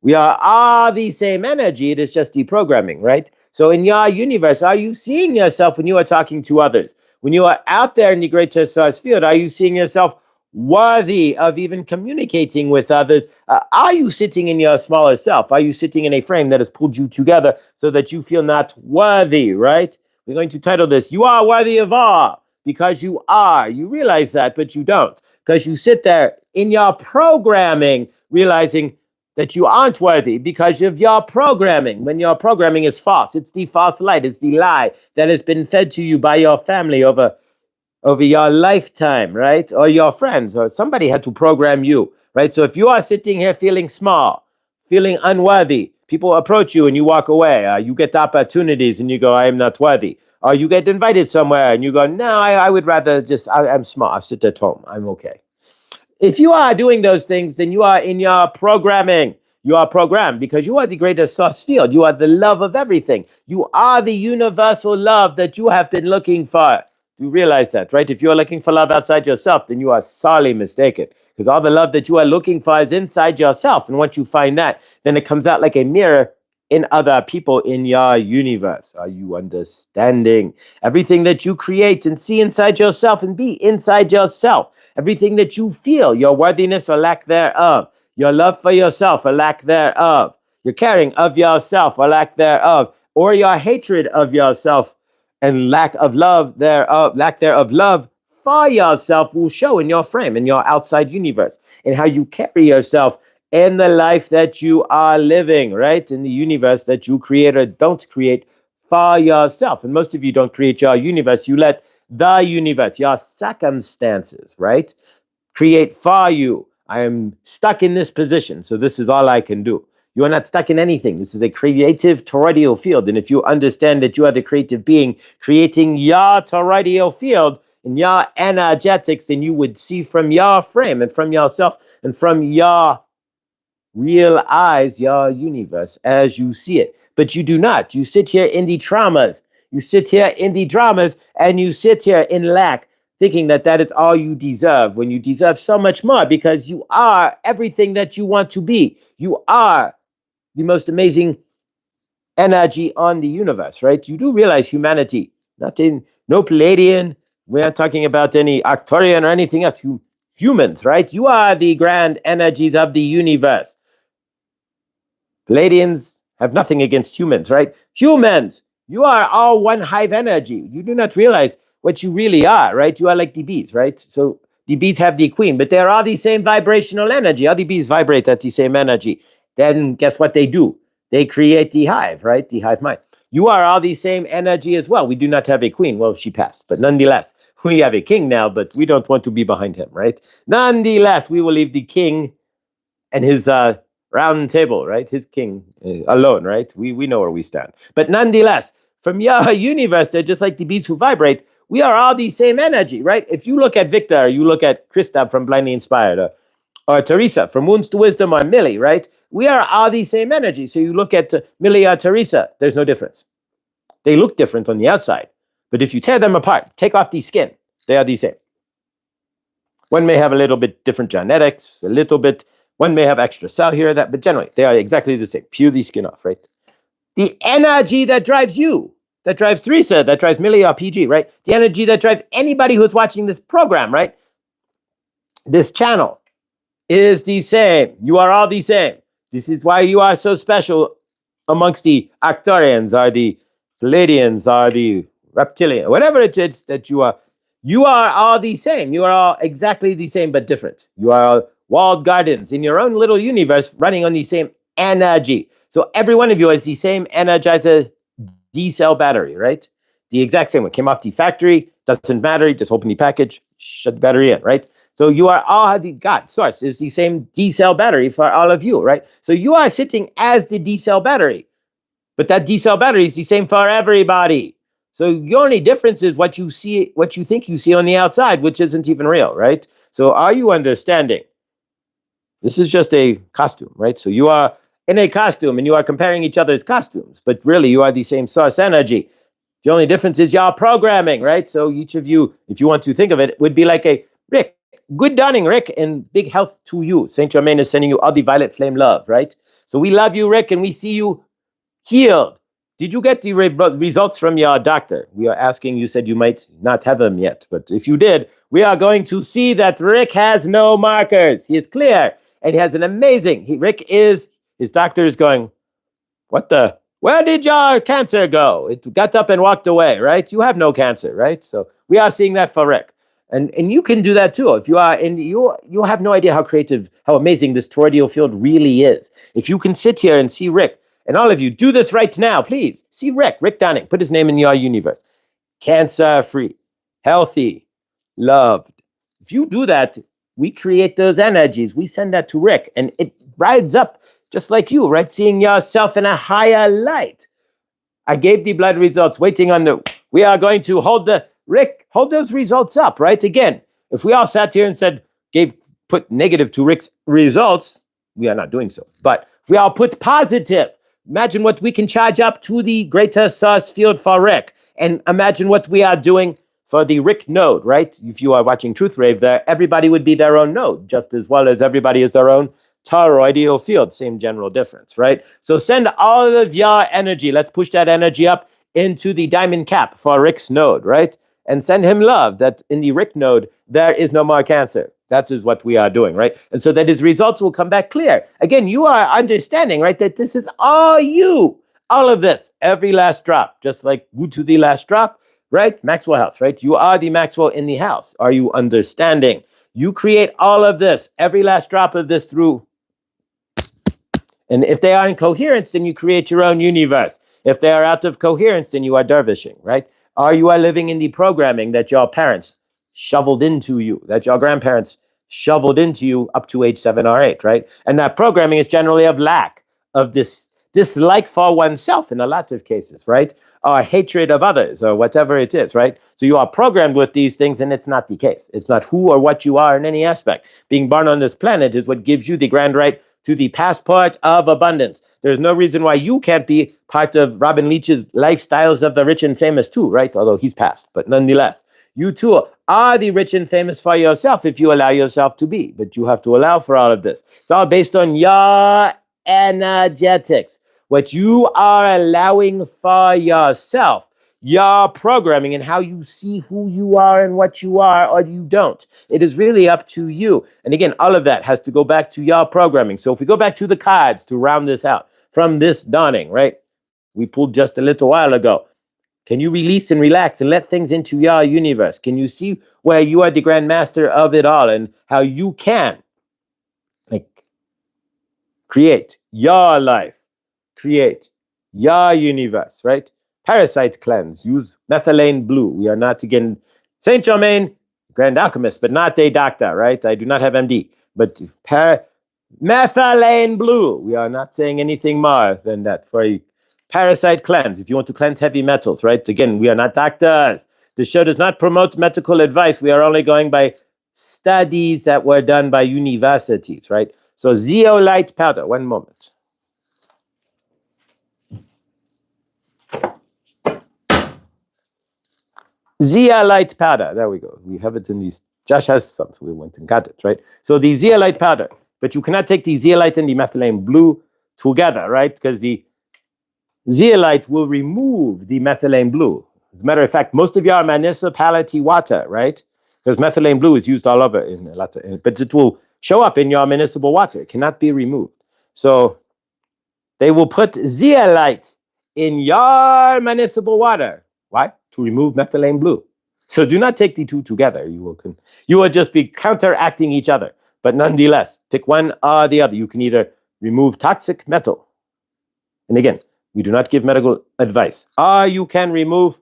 We are all the same energy. It is just deprogramming, right? So in your universe, are you seeing yourself when you are talking to others? When you are out there in the greater source field, are you seeing yourself worthy of even communicating with others? Are you sitting in your smaller self? Are you sitting in a frame that has pulled you together so that you feel not worthy, right? We're going to title this, You Are Worthy of All, because you are. You realize that, but you don't. Because you sit there in your programming, realizing that you aren't worthy because of your programming. When your programming is false, it's the false light, it's the lie that has been fed to you by your family over your lifetime, right? Or your friends, or somebody had to program you, right? So if you are sitting here feeling small, feeling unworthy, people approach you and you walk away. You get opportunities and you go, I am not worthy. Or you get invited somewhere and you go, no, I would rather just, I'm small, I'll sit at home, I'm okay. If you are doing those things, then you are in your programming. You are programmed because you are the greatest source field. You are the love of everything. You are the universal love that you have been looking for. You realize that, right? If you are looking for love outside yourself, then you are sorely mistaken because all the love that you are looking for is inside yourself. And once you find that, then it comes out like a mirror in other people in your universe. Are you understanding? Everything that you create and see inside yourself and be inside yourself. Everything that you feel, your worthiness or lack thereof, your love for yourself or lack thereof, your caring of yourself or lack thereof, or your hatred of yourself and lack of love thereof, lack thereof love for yourself will show in your frame, in your outside universe, in how you carry yourself in the life that you are living, right? In the universe that you create or don't create for yourself. And most of you don't create your universe. You let the universe, your circumstances, right, create for you. I am stuck in this position, so this is all I can do. You are not stuck in anything. This is a creative toroidal field. And if you understand that you are the creative being creating your toroidal field in your energetics, then you would see from your frame and from yourself and from your real eyes, your universe as you see it. But you do not. You sit here in the traumas. You sit here in the dramas and you sit here in lack, thinking that that is all you deserve when you deserve so much more because you are everything that you want to be. You are the most amazing energy on the universe, right? You do realize humanity, no Palladian. We aren't talking about any Arcturian or anything else. Humans, right? You are the grand energies of the universe. Palladians have nothing against humans, right? Humans, you are all one hive energy. You do not realize what you really are, right? You are like the bees, right? So the bees have the queen, but they're all the same vibrational energy. All the bees vibrate at the same energy. Then guess what they do? They create the hive, right? The hive mind. You are all the same energy as well. We do not have a queen. Well, she passed, but nonetheless, we have a king now, but we don't want to be behind him, right? Nonetheless, we will leave the king and his round table, right? His king alone, right? We know where we stand. But nonetheless, from your universe, they're just like the bees who vibrate. We are all the same energy, right? If you look at Victor, you look at Krista from Blindly Inspired, or Teresa from Wounds to Wisdom, or Millie, right? We are all the same energy. So you look at Millie or Teresa, there's no difference. They look different on the outside. But if you tear them apart, take off the skin, they are the same. One may have a little bit different genetics, a little bit. One may have extra cell here or that, but generally, they are exactly the same. Peel the skin off, right? The energy that drives you, that drives Teresa, that drives Millie or PG, right? The energy that drives anybody who's watching this program, right? This channel is the same. You are all the same. This is why you are so special amongst the Arcturians or the Palladians or the Reptilian, whatever it is that you are. You are all the same. You are all exactly the same, but different. You are all walled gardens in your own little universe running on the same energy. So every one of you is the same Energizer D-cell battery, right? The exact same one. Came off the factory, doesn't matter. You just open the package, shut the battery in, right? So you are all the God source is the same D-cell battery for all of you, right? So you are sitting as the D-cell battery, but that D-cell battery is the same for everybody. So your only difference is what you see, what you think you see on the outside, which isn't even real, right? So are you understanding? This is just a costume, right? So you are in a costume and you are comparing each other's costumes, but really you are the same source energy. The only difference is your programming, right? So each of you, if you want to think of it, would be like a Rick. Good dawning, Rick, and big health to you. Saint Germain is sending you all the violet flame love, right? So we love you, Rick, and we see you healed. Did you get the results from your doctor? We are asking, you said you might not have them yet, but if you did, we are going to see that Rick has no markers. He is clear, and he has an amazing, his doctor is going, where did your cancer go? It got up and walked away, right? You have no cancer, right? So we are seeing that for Rick. And you can do that too. If you are in, you have no idea how creative, how amazing this toroidal field really is. If you can sit here and see Rick, and all of you do this right now, please see Rick Downing, put his name in your universe. Cancer-free, healthy, loved. If you do that, we create those energies. We send that to Rick, and it rides up just like you, right? Seeing yourself in a higher light. I gave the blood results, waiting on we are going to hold those results up, right? Again, if we all sat here and said, put negative to Rick's results, we are not doing so. But if we all put positive, imagine what we can charge up to the greater source field for Rick. And imagine what we are doing for the Rick node, right? If you are watching Truth Rave there, everybody would be their own node, just as well as everybody is their own toroidal field, same general difference, right? So send all of your energy. Let's push that energy up into the diamond cap for Rick's node, right? And send him love that in the Rick node, there is no more cancer. That is what we are doing, right? And so that his results will come back clear. Again, you are understanding, right, that this is all you. All of this, every last drop, just like Wu to the last drop, right? Maxwell house, right? You are the Maxwell in the house. Are you understanding? You create all of this, every last drop of this through. And if they are in coherence, then you create your own universe. If they are out of coherence, then you are dervishing, right? Or you are living in the programming that your parents shoveled into you, that your grandparents shoveled into you up to age 7 or 8, right? And that programming is generally of lack, of this dislike for oneself in a lot of cases, right? Or hatred of others, or whatever it is, right? So you are programmed with these things, and it's not the case. It's not who or what you are in any aspect. Being born on this planet is what gives you the grand right to the passport of abundance. There's no reason why you can't be part of Robin Leach's lifestyles of the rich and famous too, right? Although he's passed, but nonetheless, you too are the rich and famous for yourself if you allow yourself to be. But you have to allow for all of this. It's all based on your energetics, what you are allowing for yourself, your programming, and how you see who you are and what you are or you don't. It is really up to you. And again, all of that has to go back to your programming. So if we go back to the cards to round this out from this dawning, right? We pulled just a little while ago. Can you release and relax and let things into your universe? Can you see where you are the grand master of it all and how you can create your life, create your universe, right? Parasite cleanse, use methylene blue. We are not, again, Saint Germain, grand alchemist, but not a doctor, right? I do not have MD, but methylene blue. We are not saying anything more than that for a parasite cleanse. If you want to cleanse heavy metals, right? Again, we are not doctors. The show does not promote medical advice. We are only going by studies that were done by universities, right? So zeolite powder, one moment. Zeolite powder, there we go. We have it in these, Josh has some, so we went and got it, right? So the zeolite powder, but you cannot take the zeolite and the methylene blue together, right? Because the zeolite will remove the methylene blue. As a matter of fact, most of your municipality water, right? Because methylene blue is used all over in a lot of, but it will show up in your municipal water. It cannot be removed. So they will put zeolite in your municipal water. Why? To remove methylene blue. So do not take the two together. You will just be counteracting each other. But nonetheless, pick one or the other. You can either remove toxic metal. And again, we do not give medical advice. Or you can remove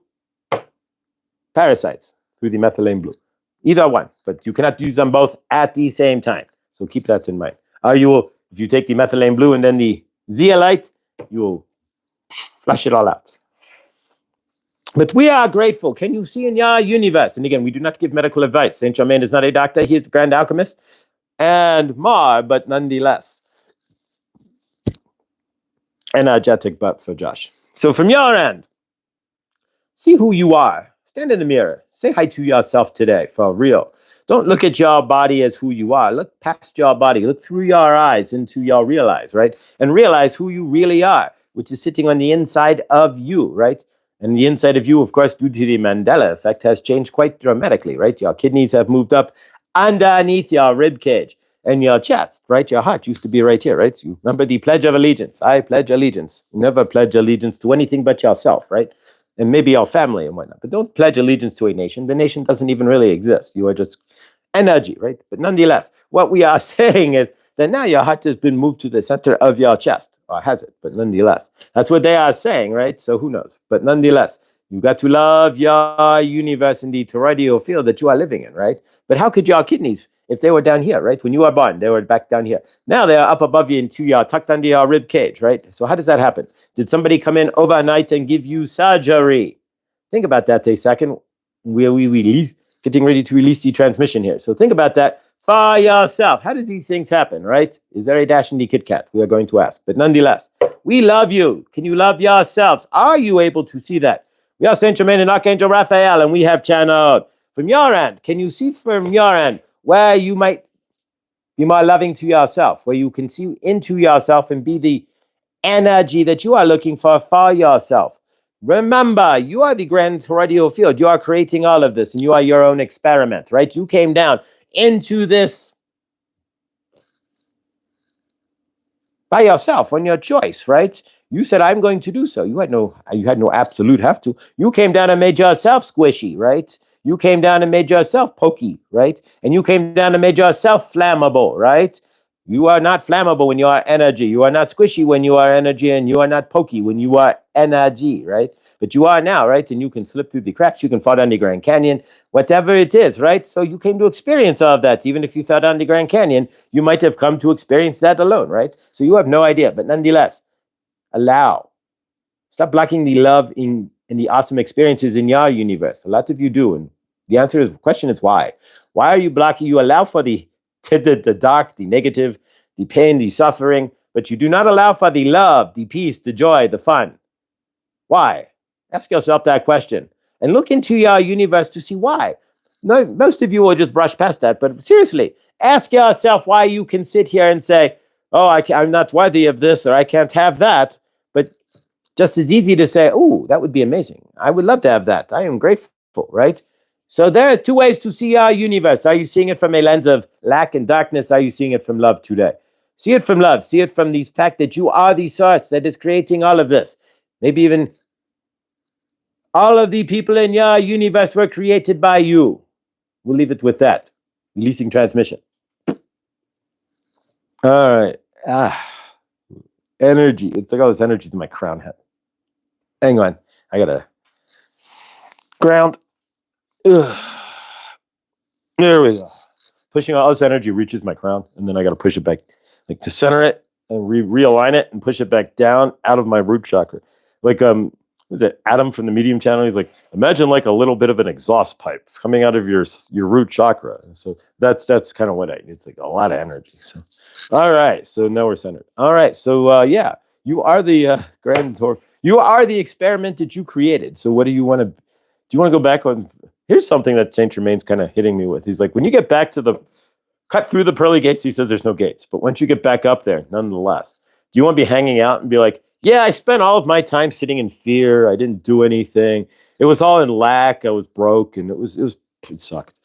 parasites through the methylene blue. Either one, but you cannot use them both at the same time. So keep that in mind. Or you will, if you take the methylene blue and then the zeolite, you will flush it all out. But we are grateful. Can you see in your universe? And again, we do not give medical advice. Saint Germain is not a doctor. He is a grand alchemist and more, but nonetheless, energetic butt for Josh. So from your end, see who you are. Stand in the mirror. Say hi to yourself today, for real. Don't look at your body as who you are. Look past your body. Look through your eyes into your real eyes, right? And realize who you really are, which is sitting on the inside of you, right? And the inside of you, of course, due to the Mandela effect, has changed quite dramatically, right? Your kidneys have moved up underneath your rib cage and your chest, right? Your heart used to be right here, right? You remember the Pledge of Allegiance. I pledge allegiance. You never pledge allegiance to anything but yourself, right? And maybe your family and whatnot. But don't pledge allegiance to a nation. The nation doesn't even really exist. You are just energy, right? But nonetheless, what we are saying is that now your heart has been moved to the center of your chest, or has it? But nonetheless, that's what they are saying, right? So who knows? But nonetheless, you got to love your universe in the toroidal field that you are living in, right? But how could your kidneys, if they were down here, right? When you were born, they were back down here. Now they are up above you into your, tucked under your rib cage, right? So how does that happen? Did somebody come in overnight and give you surgery? Think about that a second. We release, getting ready to release the transmission here. So think about that for yourself. How does these things happen, right? Is there a dash in the Kit Kat? We are going to ask. But nonetheless, we love you. Can you love yourselves? Are you able to see that? We are Saint Germain and Archangel Raphael, and we have channeled. From your end, can you see from your end where you might be more loving to yourself, where you can see into yourself and be the energy that you are looking for yourself? Remember, you are the grand toroidal field. You are creating all of this, and you are your own experiment, right? You came down into this by yourself on your choice, right? You said, I'm going to do so. You had no absolute have to. You came down and made yourself squishy, right? You came down and made yourself pokey, right? And you came down and made yourself flammable, right? You are not flammable when you are energy. You are not squishy when you are energy, and you are not pokey when you are energy, right? But you are now, right? And you can slip through the cracks. You can fall down the Grand Canyon, whatever it is, right? So you came to experience all of that. Even if you fell down the Grand Canyon, you might have come to experience that alone, right? So you have no idea. But nonetheless, allow. Stop blocking the love in the awesome experiences in your universe. A lot of you do. And the question is why? Why are you blocking? You allow for the dark, the negative, the pain, the suffering, but you do not allow for the love, the peace, the joy, the fun. Why? Ask yourself that question and look into your universe to see why. No, most of you will just brush past that, but seriously, ask yourself why you can sit here and say, oh, I'm not worthy of this, or I can't have that. But just as easy to say, oh, that would be amazing. I would love to have that. I am grateful, right? So there are two ways to see our universe. Are you seeing it from a lens of lack and darkness? Are you seeing it from love today? See it from love. See it from the fact that you are the source that is creating all of this. Maybe even all of the people in your universe were created by you. We'll leave it with that. Releasing transmission. All right. Energy. It's like all this energy in my crown head. Hang on. I gotta ground. Ugh. There we go. Pushing all this energy reaches my crown, and then I gotta push it back, like to center it and realign it and push it back down out of my root chakra. Like was it Adam from the Medium channel? He's like, imagine like a little bit of an exhaust pipe coming out of your root chakra. So that's kind of what it's like, a lot of energy. So, all right. So now we're centered. All right. So yeah, you are the grand tour. You are the experiment that you created. So what do you want to? Do you want to go back on? Here's something that Saint Germain's kind of hitting me with. He's like, when you get back to the cut through the pearly gates, he says there's no gates. But once you get back up there, nonetheless, do you want to be hanging out and be like, yeah, I spent all of my time sitting in fear. I didn't do anything. It was all in lack. I was broke, and it sucked.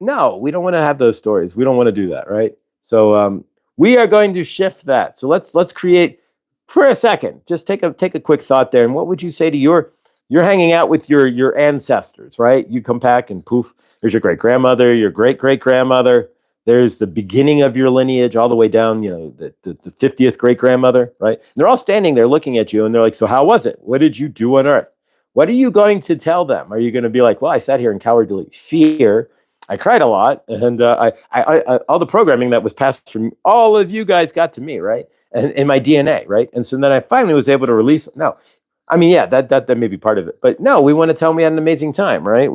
No, we don't want to have those stories. We don't want to do that, right? So we are going to shift that. So let's create for a second. Just take a quick thought there. And what would you say to you're hanging out with your ancestors, right? You come back and poof, there's your great grandmother, your great great grandmother. There's the beginning of your lineage all the way down, the 50th great grandmother, right? And they're all standing there looking at you, and they're like, so how was it? What did you do on Earth? What are you going to tell them? Are you going to be like, well, I sat here in cowardly fear. I cried a lot, and I all the programming that was passed from all of you guys got to me, right? And in my DNA, right? And so then I finally was able to release it. No, I mean, yeah, that may be part of it. But no, we want to tell them we had an amazing time, right?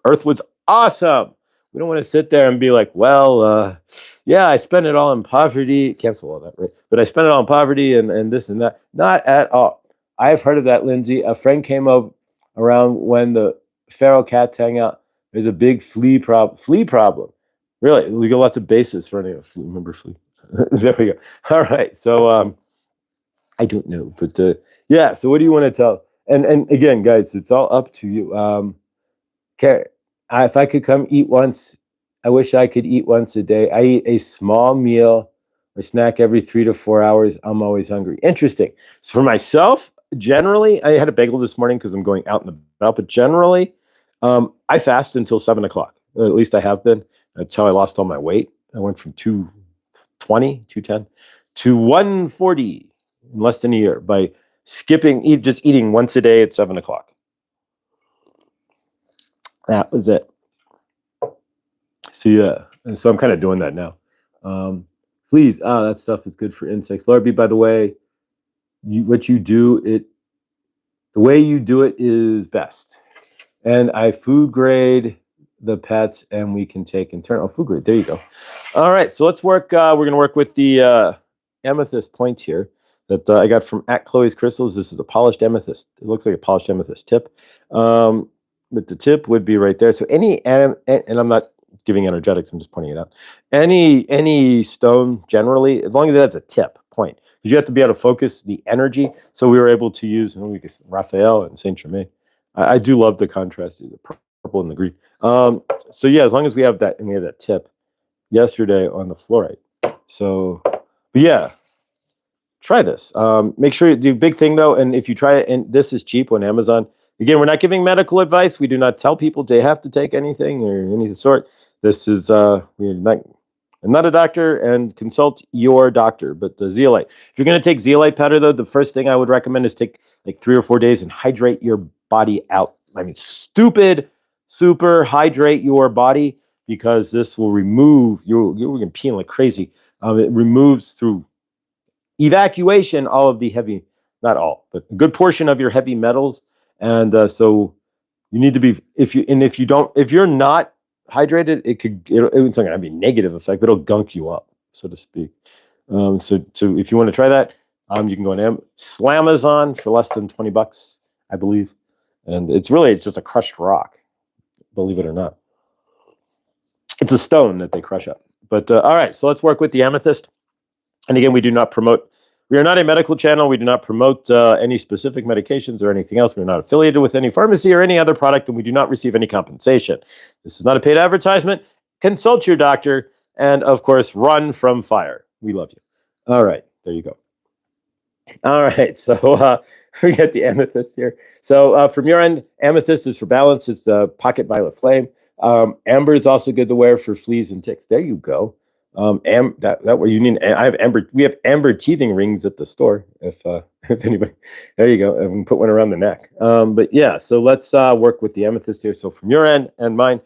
Earth was awesome. We don't want to sit there and be like, well, yeah, I spent it all in poverty. Cancel all that, right? But I spent it all in poverty and this and that. Not at all. I've heard of that, Lindsay. A friend came up around when the feral cats hang out. There's a big flea problem. Really, we got lots of bases for any flea. Remember flea? There we go. All right. So I don't know, but yeah. So what do you want to tell? And again, guys, it's all up to you. If I could come eat once, I wish I could eat once a day. I eat a small meal or snack every 3 to 4 hours. I'm always hungry. Interesting. So for myself, generally, I had a bagel this morning because I'm going out and about, but generally, I fast until 7 o'clock. Or at least I have been. That's how I lost all my weight. I went from 210 to 140 in less than a year by just eating once a day at 7 o'clock. That was it. So yeah, and so I'm kind of doing that now. Please, that stuff is good for insects. Lord, by the way, the way you do it is best. And I food grade the pets, and we can take internal food grade. There you go. All right, so let's work. We're going to work with the amethyst point here that I got from at Chloe's Crystals. This is a polished amethyst. It looks like a polished amethyst tip. But the tip would be right there. So and I'm not giving energetics, I'm just pointing it out. Any stone generally, as long as it has a tip point, because you have to be able to focus the energy. So we were able to use Raphael and Saint Germain. I do love the contrast, the purple and the green. So yeah, as long as we have that, and we have that tip yesterday on the fluorite. So, but yeah, try this. Make sure you do big thing though, and if you try it, and this is cheap on Amazon. Again, we're not giving medical advice. We do not tell people they have to take anything or any of the sort. This is we're not. I'm not a doctor, and consult your doctor. But the zeolite. If you're going to take zeolite powder, though, the first thing I would recommend is take like 3 or 4 days and hydrate your body out. I mean, super hydrate your body, because this will remove you're going to pee like crazy. It removes through evacuation all of the heavy, not all, but a good portion of your heavy metals, and so you need to be, if you're not hydrated, it's not going to be a negative effect, but it'll gunk you up, so to speak. So if you want to try that, you can go on Slamazon for less than $20, I believe, and it's just a crushed rock, believe it or not. It's a stone that they crush up. But all right, so let's work with the amethyst. And again, we are not a medical channel. We do not promote any specific medications or anything else. We're not affiliated with any pharmacy or any other product, and we do not receive any compensation. This is not a paid advertisement. Consult your doctor, and of course, run from fire. We love you. All right, there you go. All right, so we get the amethyst here. So from your end, amethyst is for balance. It's pocket violet flame. Amber is also good to wear for fleas and ticks. There you go. That what you need. I have amber. We have amber teething rings at the store. If anybody, there you go. And we can put one around the neck. But yeah, so let's work with the amethyst here. So from your end and mine,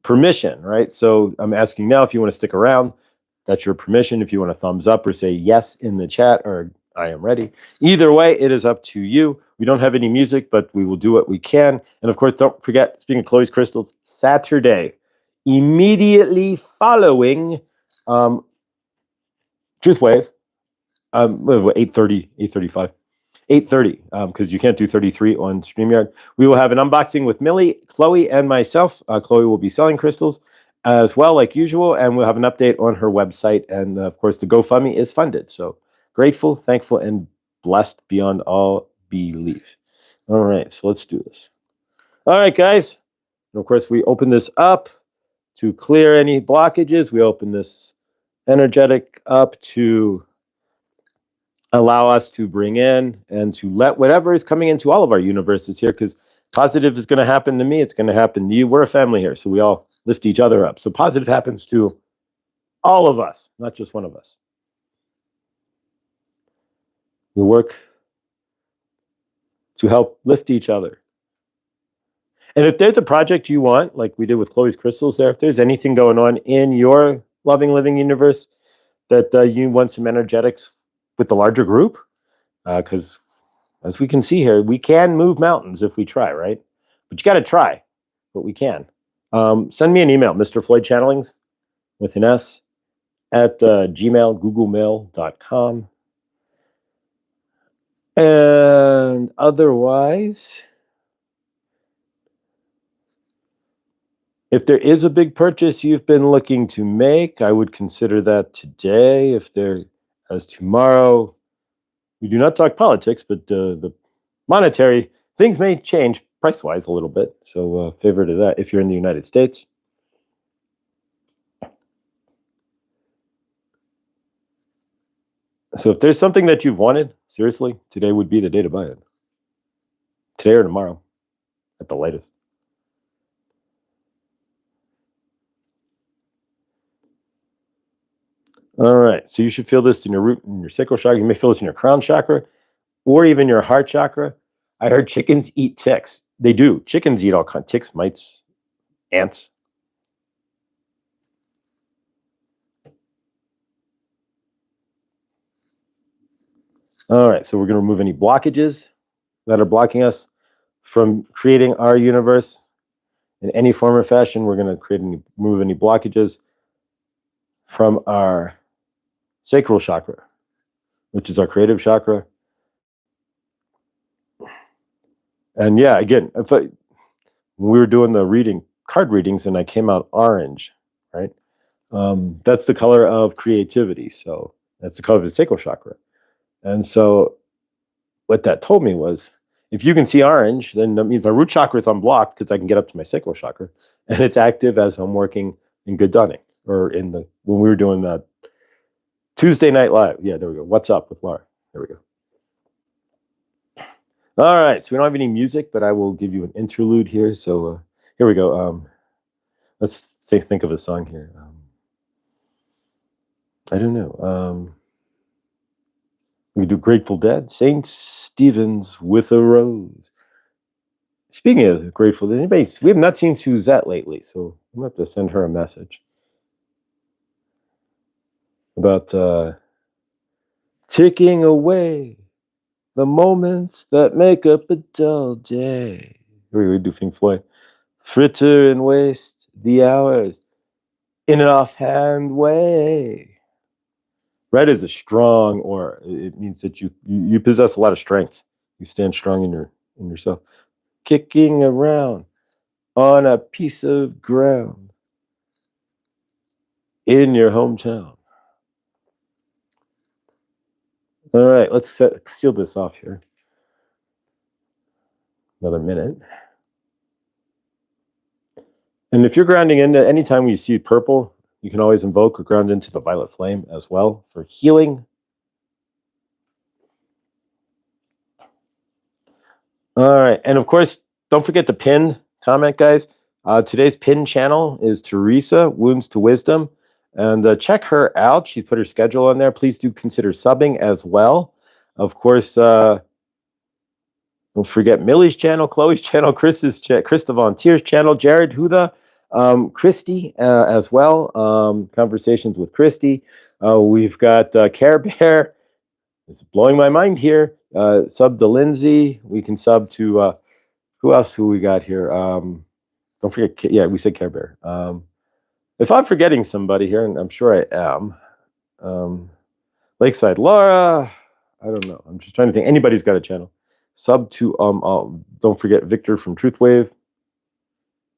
permission, right? So I'm asking now if you want to stick around. That's your permission. If you want to thumbs up or say yes in the chat, or I am ready. Either way, it is up to you. We don't have any music, but we will do what we can. And of course, don't forget, speaking of Chloe's crystals, Saturday, immediately following Truth Wave, 8:30, 8:35, 8:30, because you can't do 33 on StreamYard. We will have an unboxing with Millie, Chloe, and myself. Chloe will be selling crystals as well, like usual, and we'll have an update on her website. And of course, the GoFundMe is funded. So grateful, thankful, and blessed beyond all belief. All right, so let's do this. All right, guys. And of course, we open this up to clear any blockages. We open this energetic up to allow us to bring in and to let whatever is coming into all of our universes here, because positive is going to happen to me. It's going to happen to you. We're a family here, so we all lift each other up. So positive happens to all of us, not just one of us. We work to help lift each other. And if there's a project you want, like we did with Chloe's crystals there, if there's anything going on in your loving, living universe that you want some energetics with the larger group, because as we can see here, we can move mountains if we try, right? But you got to try, but we can. Send me an email, Mr. Floyd Channelings, with an S, at Gmail, googlemail.com. And otherwise, if there is a big purchase you've been looking to make, I would consider that today. If there, as tomorrow, we do not talk politics, but the monetary things may change price-wise a little bit. So favor to that if you're in the United States. So if there's something that you've wanted, seriously, today would be the day to buy it. Today or tomorrow, at the latest. All right, so you should feel this in your root, in your sacral chakra. You may feel this in your crown chakra, or even your heart chakra. I heard chickens eat ticks. They do. Chickens eat all kinds of ticks, mites, ants. All right, so we're going to remove any blockages that are blocking us from creating our universe in any form or fashion. We're going to remove any blockages from our sacral chakra, which is our creative chakra. And yeah, again, when we were doing the card readings, and I came out orange, right? That's the color of creativity. So that's the color of the sacral chakra. And so what that told me was, if you can see orange, then that means my root chakra is unblocked, because I can get up to my sacral chakra, and it's active as I'm working in good dawning, or when we were doing that Tuesday Night Live. Yeah, there we go. What's up with Laura? There we go. All right, so we don't have any music, but I will give you an interlude here. So here we go. Let's think of a song here. I don't know. We do Grateful Dead, St. Stephen's with a Rose. Speaking of Grateful Dead, we have not seen Suzette lately, so I'm going to have to send her a message about ticking away the moments that make up a dull day. Here we do Floyd. Fritter and waste the hours in an offhand way. Red is a strong aura. It means that you possess a lot of strength. You stand strong in yourself. Kicking around on a piece of ground in your hometown. All right, let's seal this off here. Another minute. And if you're grounding into, anytime you see purple, you can always invoke or ground into the violet flame as well for healing. All right, and of course, don't forget to pin comment, guys. Today's pin channel is Teresa, Wounds to Wisdom. And check her out. She put her schedule on there. Please do consider subbing as well. Of course, don't forget Millie's channel, Chloe's channel, Krista Von Tier's channel, Jared Huda, Christy as well. Conversations with Christy. We've got Care Bear. It's blowing my mind here. Sub to Lindsay. We can sub to who else? Who we got here? Don't forget. Yeah, we said Care Bear. If I'm forgetting somebody here, and I'm sure I am, Lakeside Laura. I don't know. I'm just trying to think. Anybody's got a channel. Sub to don't forget Victor from Truth Wave.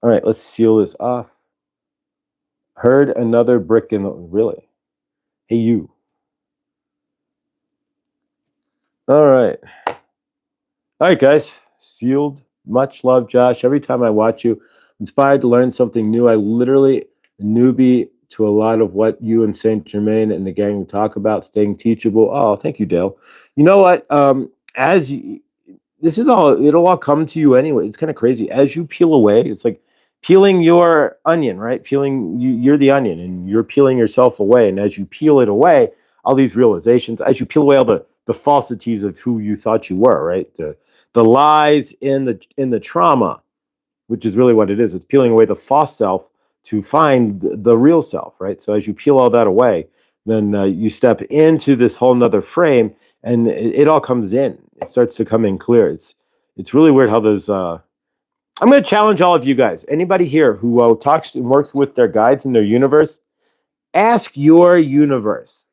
All right, let's seal this off. Heard another brick in the really. Hey you. All right. All right, guys. Sealed. Much love, Josh. Every time I watch you, inspired to learn something new. I literally newbie to a lot of what you and Saint Germain and the gang talk about, staying teachable. Oh, thank you, Dale. You know what? This is it'll all come to you anyway. It's kind of crazy. As you peel away, it's like peeling your onion, right? You're the onion and you're peeling yourself away. And as you peel it away, all these realizations, as you peel away all the falsities of who you thought you were, right? The lies in the trauma, which is really what it is. It's peeling away the false self to find the real self, right? So as you peel all that away, then you step into this whole nother frame, and it all comes in. It starts to come in clear. It's really weird how those. I'm going to challenge all of you guys. Anybody here who talks and works with their guides in their universe, ask your universe.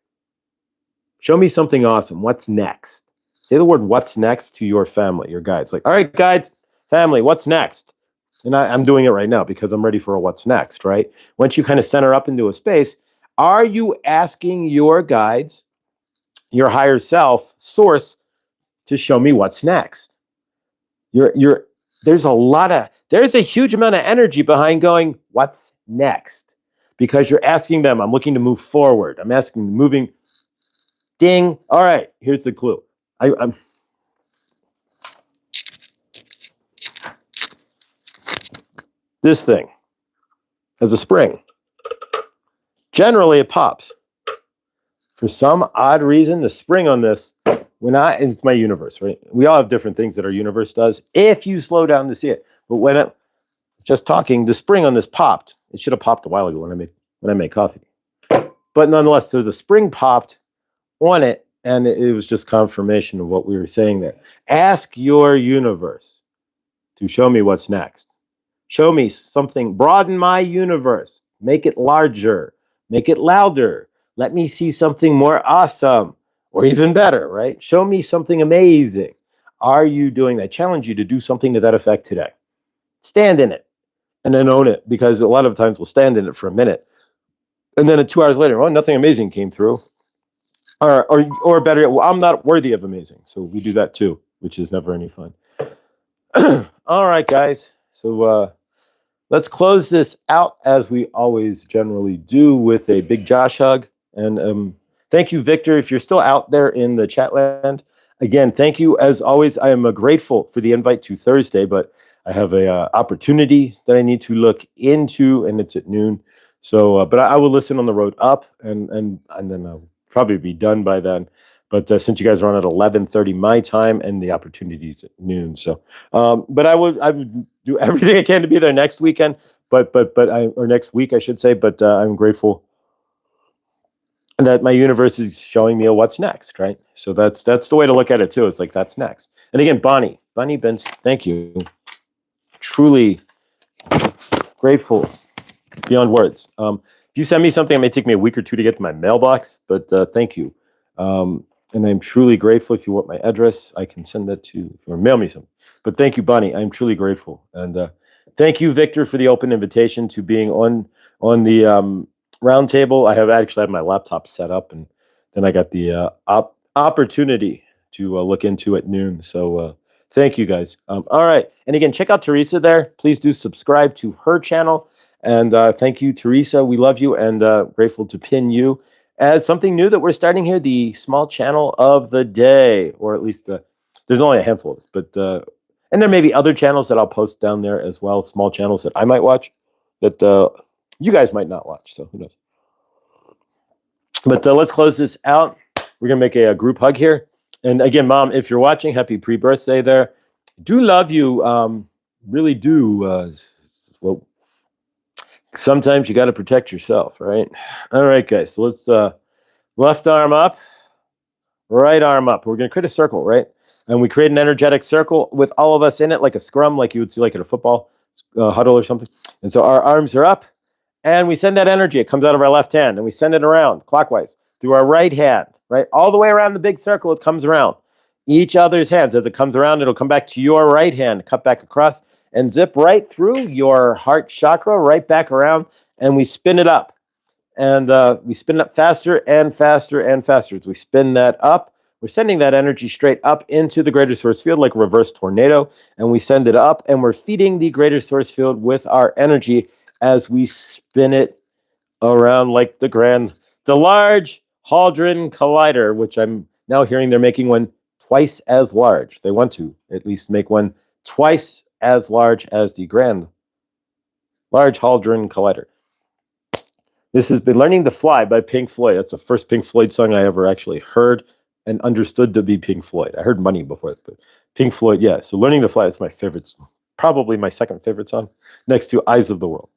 Show me something awesome. What's next? Say the word "what's next" to your family, your guides. Like, all right, guides, family, what's next? And I'm doing it right now because I'm ready for a what's next, right? Once you kind of center up into a space, are you asking your guides, your higher self, source, to show me what's next? There's a huge amount of energy behind going, what's next? Because you're asking them, I'm looking to move forward. I'm asking, moving, ding. All right, here's the clue. I'm this thing has a spring. Generally, it pops. For some odd reason, the spring on this, it's my universe, right? We all have different things that our universe does if you slow down to see it. But when I'm just talking, the spring on this popped. It should have popped a while ago when I made coffee. But nonetheless, there's a spring popped on it, and it was just confirmation of what we were saying there. Ask your universe to show me what's next. Show me something, broaden my universe, make it larger, make it louder. Let me see something more awesome or even better, right? Show me something amazing. Are you doing that? I challenge you to do something to that effect today. Stand in it and then own it, because a lot of times we'll stand in it for a minute and then 2 hours later, nothing amazing came through. Or better, well, I'm not worthy of amazing. So we do that too, which is never any fun. All right, guys. So let's close this out as we always generally do with a big Josh hug. And Thank you, Victor. If you're still out there in the chat land, again, thank you. As always, I am grateful for the invite to Thursday, but I have a opportunity that I need to look into, and it's at noon. So, but I will listen on the road up, and then I'll probably be done by then. But since you guys are on at 11:30 my time, and the opportunity's at noon, so but I would do everything I can to be there next weekend. Or next week I should say. But I'm grateful that my universe is showing me a what's next, right? So that's the way to look at it too. It's like that's next. And again, Bonnie Benz, thank you. Truly grateful beyond words. If you send me something, it may take me a week or two to get to my mailbox, but thank you. And I'm truly grateful. If you want my address, I can send that to you or mail me some. But thank you, Bonnie. I'm truly grateful. And thank you, Victor, for the open invitation to being on the round table. I have actually had my laptop set up, and then I got the opportunity to look into at noon. So thank you, guys. All right. And again, check out Teresa there. Please do subscribe to her channel. And thank you, Teresa. We love you, and grateful to pin you as something new that we're starting here, the small channel of the day, or at least there's only a handful of us, but and there may be other channels that I'll post down there as well, small channels that I might watch that you guys might not watch, so who knows. But let's close this out. We're gonna make a group hug here. And again, Mom, if you're watching, happy pre-birthday there. Do love you, really do. Well, sometimes you got to protect yourself, right? All right, guys. So let's left arm up, right arm up. We're going to create a circle, right? And we create an energetic circle with all of us in it, like a scrum, like you would see like at a football huddle or something. And so our arms are up, and we send that energy. It comes out of our left hand, and we send it around clockwise through our right hand, right? All the way around the big circle, it comes around. Each other's hands. As it comes around, it'll come back to your right hand, cut back across, and zip right through your heart chakra, right back around, and we spin it up. And we spin it up faster and faster and faster. As we spin that up, we're sending that energy straight up into the greater source field like a reverse tornado, and we send it up, and we're feeding the greater source field with our energy as we spin it around like the Large Hadron Collider, which I'm now hearing they're making one twice as large. They want to at least make one twice as large as the Large Hadron Collider. This has been Learning to Fly by Pink Floyd. That's the first Pink Floyd song I ever actually heard and understood to be Pink Floyd. I heard Money before, but Pink Floyd, yeah. So Learning to Fly is my favorite song. Probably my second favorite song, next to Eyes of the World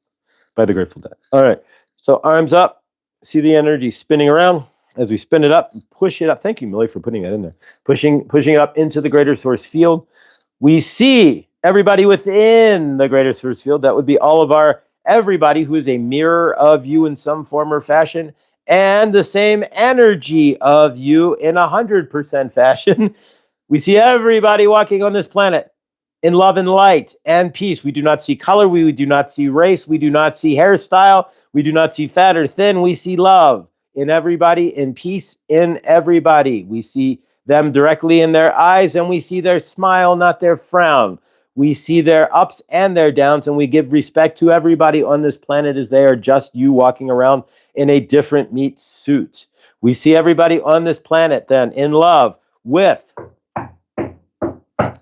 by the Grateful Dead. All right, so arms up. See the energy spinning around. As we spin it up, push it up. Thank you, Millie, for putting that in there. Pushing it up into the greater source field. We see everybody within the greater source field. That would be all of our everybody who is a mirror of you in some form or fashion, and the same energy of you in 100% fashion. We see everybody walking on this planet in love and light and peace. We do not see color. We do not see race. We do not see hairstyle. We do not see fat or thin. We see love in everybody, in peace in everybody. We see them directly in their eyes, and we see their smile, not their frown. We see their ups and their downs, and we give respect to everybody on this planet as they are just you walking around in a different meat suit. We see everybody on this planet then in love with,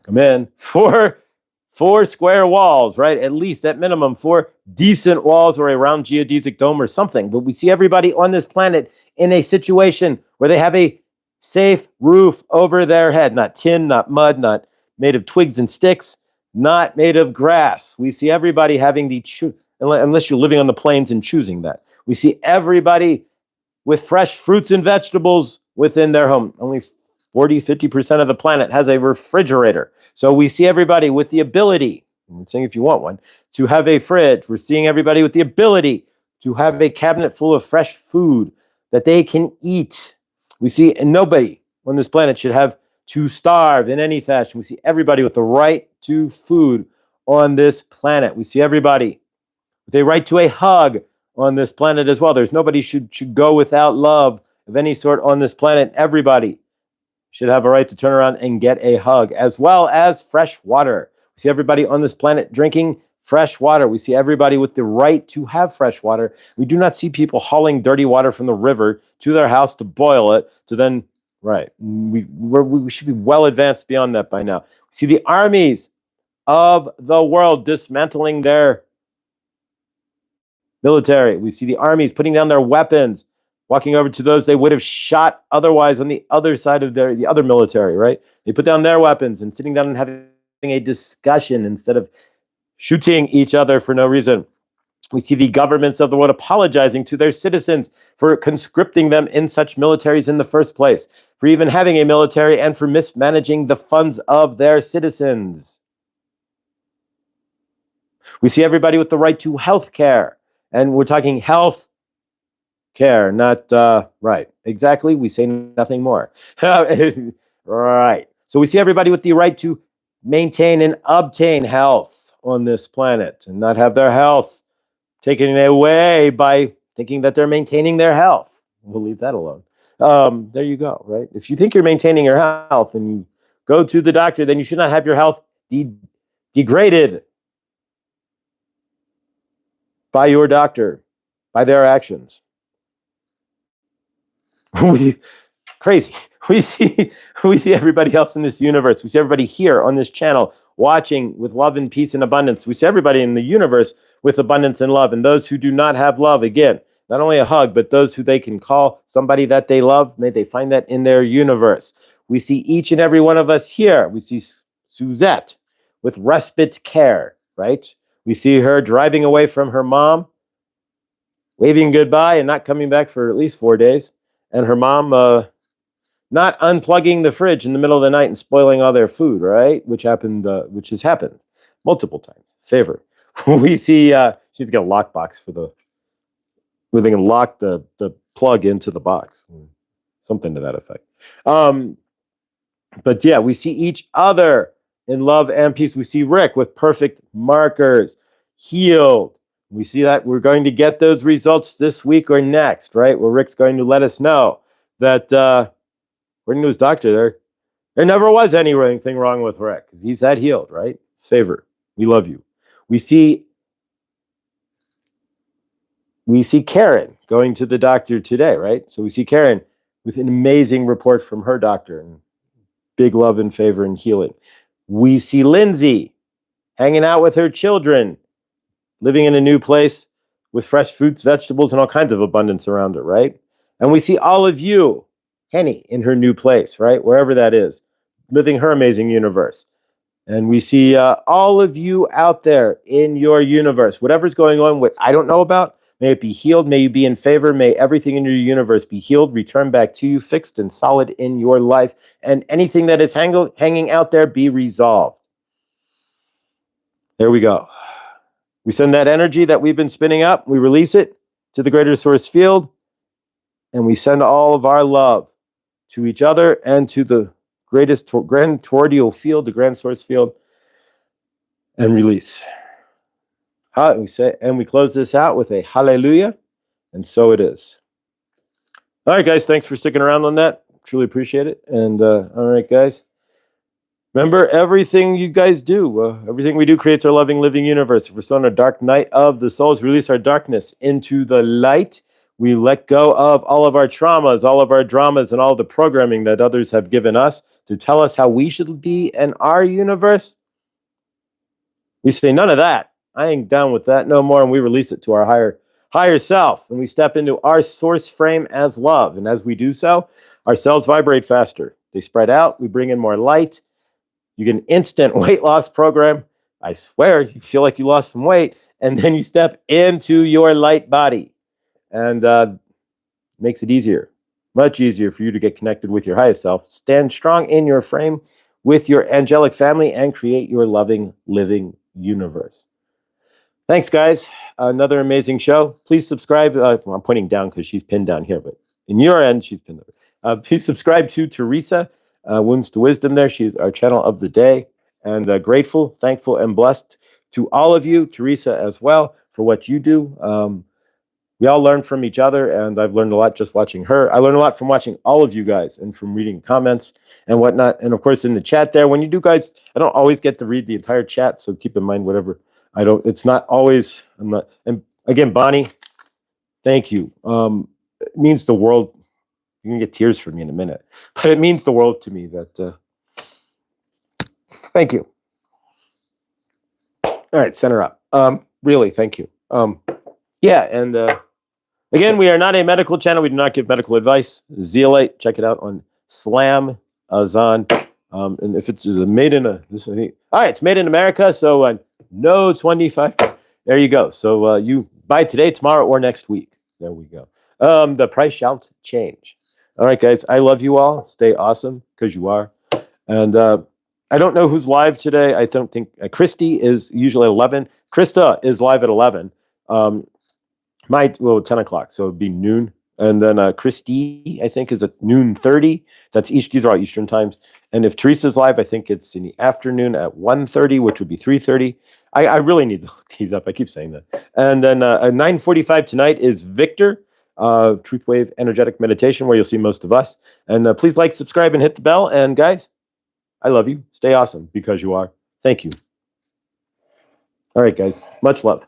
come in, four square walls, right? At least, at minimum, 4 decent walls or a round geodesic dome or something. But we see everybody on this planet in a situation where they have a safe roof over their head. Not tin, not mud, not made of twigs and sticks, not made of grass. We see everybody having unless you're living on the plains and choosing that. We see everybody with fresh fruits and vegetables within their home. Only 40-50% of the planet has a refrigerator. So we see everybody with the ability, I'm saying if you want one, to have a fridge. We're seeing everybody with the ability to have a cabinet full of fresh food that they can eat. We see, and nobody on this planet should have to starve in any fashion. We see everybody with the right to food on this planet. We see everybody with a right to a hug on this planet as well. There's nobody should go without love of any sort on this planet. Everybody should have a right to turn around and get a hug, as well as fresh water. We see everybody on this planet drinking fresh water. We see everybody with the right to have fresh water. We do not see people hauling dirty water from the river to their house to boil it, to then, right. We should be well advanced beyond that by now. We see the armies of the world dismantling their military. We see the armies putting down their weapons, walking over to those they would have shot otherwise on the other side of the other military, right? They put down their weapons and sitting down and having a discussion instead of shooting each other for no reason. We see the governments of the world apologizing to their citizens for conscripting them in such militaries in the first place, for even having a military, and for mismanaging the funds of their citizens. We see everybody with the right to health care. And we're talking health care, not, right. Exactly. We say nothing more. Right. So we see everybody with the right to maintain and obtain health on this planet and not have their health taken away by thinking that they're maintaining their health. We'll leave that alone. There you go, right? If you think you're maintaining your health and you go to the doctor, then you should not have your health degraded by your doctor, by their actions. Crazy. We see everybody else in this universe. We see everybody here on this channel watching with love and peace and abundance. We see everybody in the universe with abundance and love. And those who do not have love, again, not only a hug, but those who they can call somebody that they love, may they find that in their universe. We see each and every one of us here. We see Suzette with respite care, right? We see her driving away from her mom, waving goodbye and not coming back for at least 4 days. And her mom not unplugging the fridge in the middle of the night and spoiling all their food, right? Which has happened multiple times. Favor. We see she has to get a lockbox where they can lock the plug into the box. Something to that effect. But yeah, we see each other in love and peace. We see Rick with perfect markers, healed. We see that we're going to get those results this week or next, right? Where Rick's going to let us know that, according to his doctor, there never was anything wrong with Rick because he's that healed, right? Favor. We love you. We see Karen going to the doctor today, right? So we see Karen with an amazing report from her doctor and big love and favor and healing. We see Lindsay hanging out with her children, living in a new place with fresh fruits, vegetables, and all kinds of abundance around her, right? And we see all of you, Henny, in her new place, right? Wherever that is, living her amazing universe. And we see all of you out there in your universe, whatever's going on, what I don't know about, may it be healed, may you be in favor, may everything in your universe be healed, return back to you, fixed and solid in your life, and anything that is hanging out there be resolved. There we go. We send that energy that we've been spinning up, we release it to the greater source field, and we send all of our love to each other and to the greatest grand tordial field, the grand source field, and release. We close this out with a hallelujah, and so it is. All right, guys, thanks for sticking around on that. Truly appreciate it. And all right, guys, remember, everything you guys do, everything we do creates our loving, living universe. If we're still in a dark night of the souls, release our darkness into the light. We let go of all of our traumas, all of our dramas, and all the programming that others have given us to tell us how we should be in our universe. We say, none of that. I ain't down with that no more. And we release it to our higher self. And we step into our source frame as love. And as we do so, our cells vibrate faster. They spread out. We bring in more light. You get an instant weight loss program. I swear, you feel like you lost some weight. And then you step into your light body. And makes it easier, much easier for you to get connected with your highest self. Stand strong in your frame with your angelic family and create your loving, living universe. Thanks, guys. Another amazing show. Please subscribe. I'm pointing down because she's pinned down here, but in your end, she's pinned over. Please subscribe to Teresa, Wounds to Wisdom there. She's our channel of the day. And grateful, thankful, and blessed to all of you, Teresa as well, for what you do. We all learn from each other, and I've learned a lot just watching her. I learned a lot from watching all of you guys and from reading comments and whatnot. And of course, in the chat there, when you do, guys, I don't always get to read the entire chat, so keep in mind whatever I don't. It's not always. I'm not. And again, Bonnie, thank you. It means the world. You're gonna get tears from me in a minute, but it means the world to me that. Thank you. All right, center up. Really, thank you. Yeah, and again, we are not a medical channel. We do not give medical advice. Zeolite, check it out on Slam Azan. And if it's made in all right, it's made in America, so no 25. There you go. So you buy today, tomorrow, or next week. There we go. The price shall change. All right, guys. I love you all. Stay awesome because you are. And I don't know who's live today. I don't think Christy is usually 11. Krista is live at 11. 10 o'clock, so it'd be noon. And then Christy, I think, is at noon 30. That's these are all Eastern times. And if Teresa's live, I think it's in the afternoon at 1:30, which would be 3:30. I really need to look these up. I keep saying that. And then at 9:45 tonight is Victor, Truth Wave Energetic Meditation, where you'll see most of us. And please like, subscribe, and hit the bell. And guys, I love you. Stay awesome because you are. Thank you. All right, guys. Much love.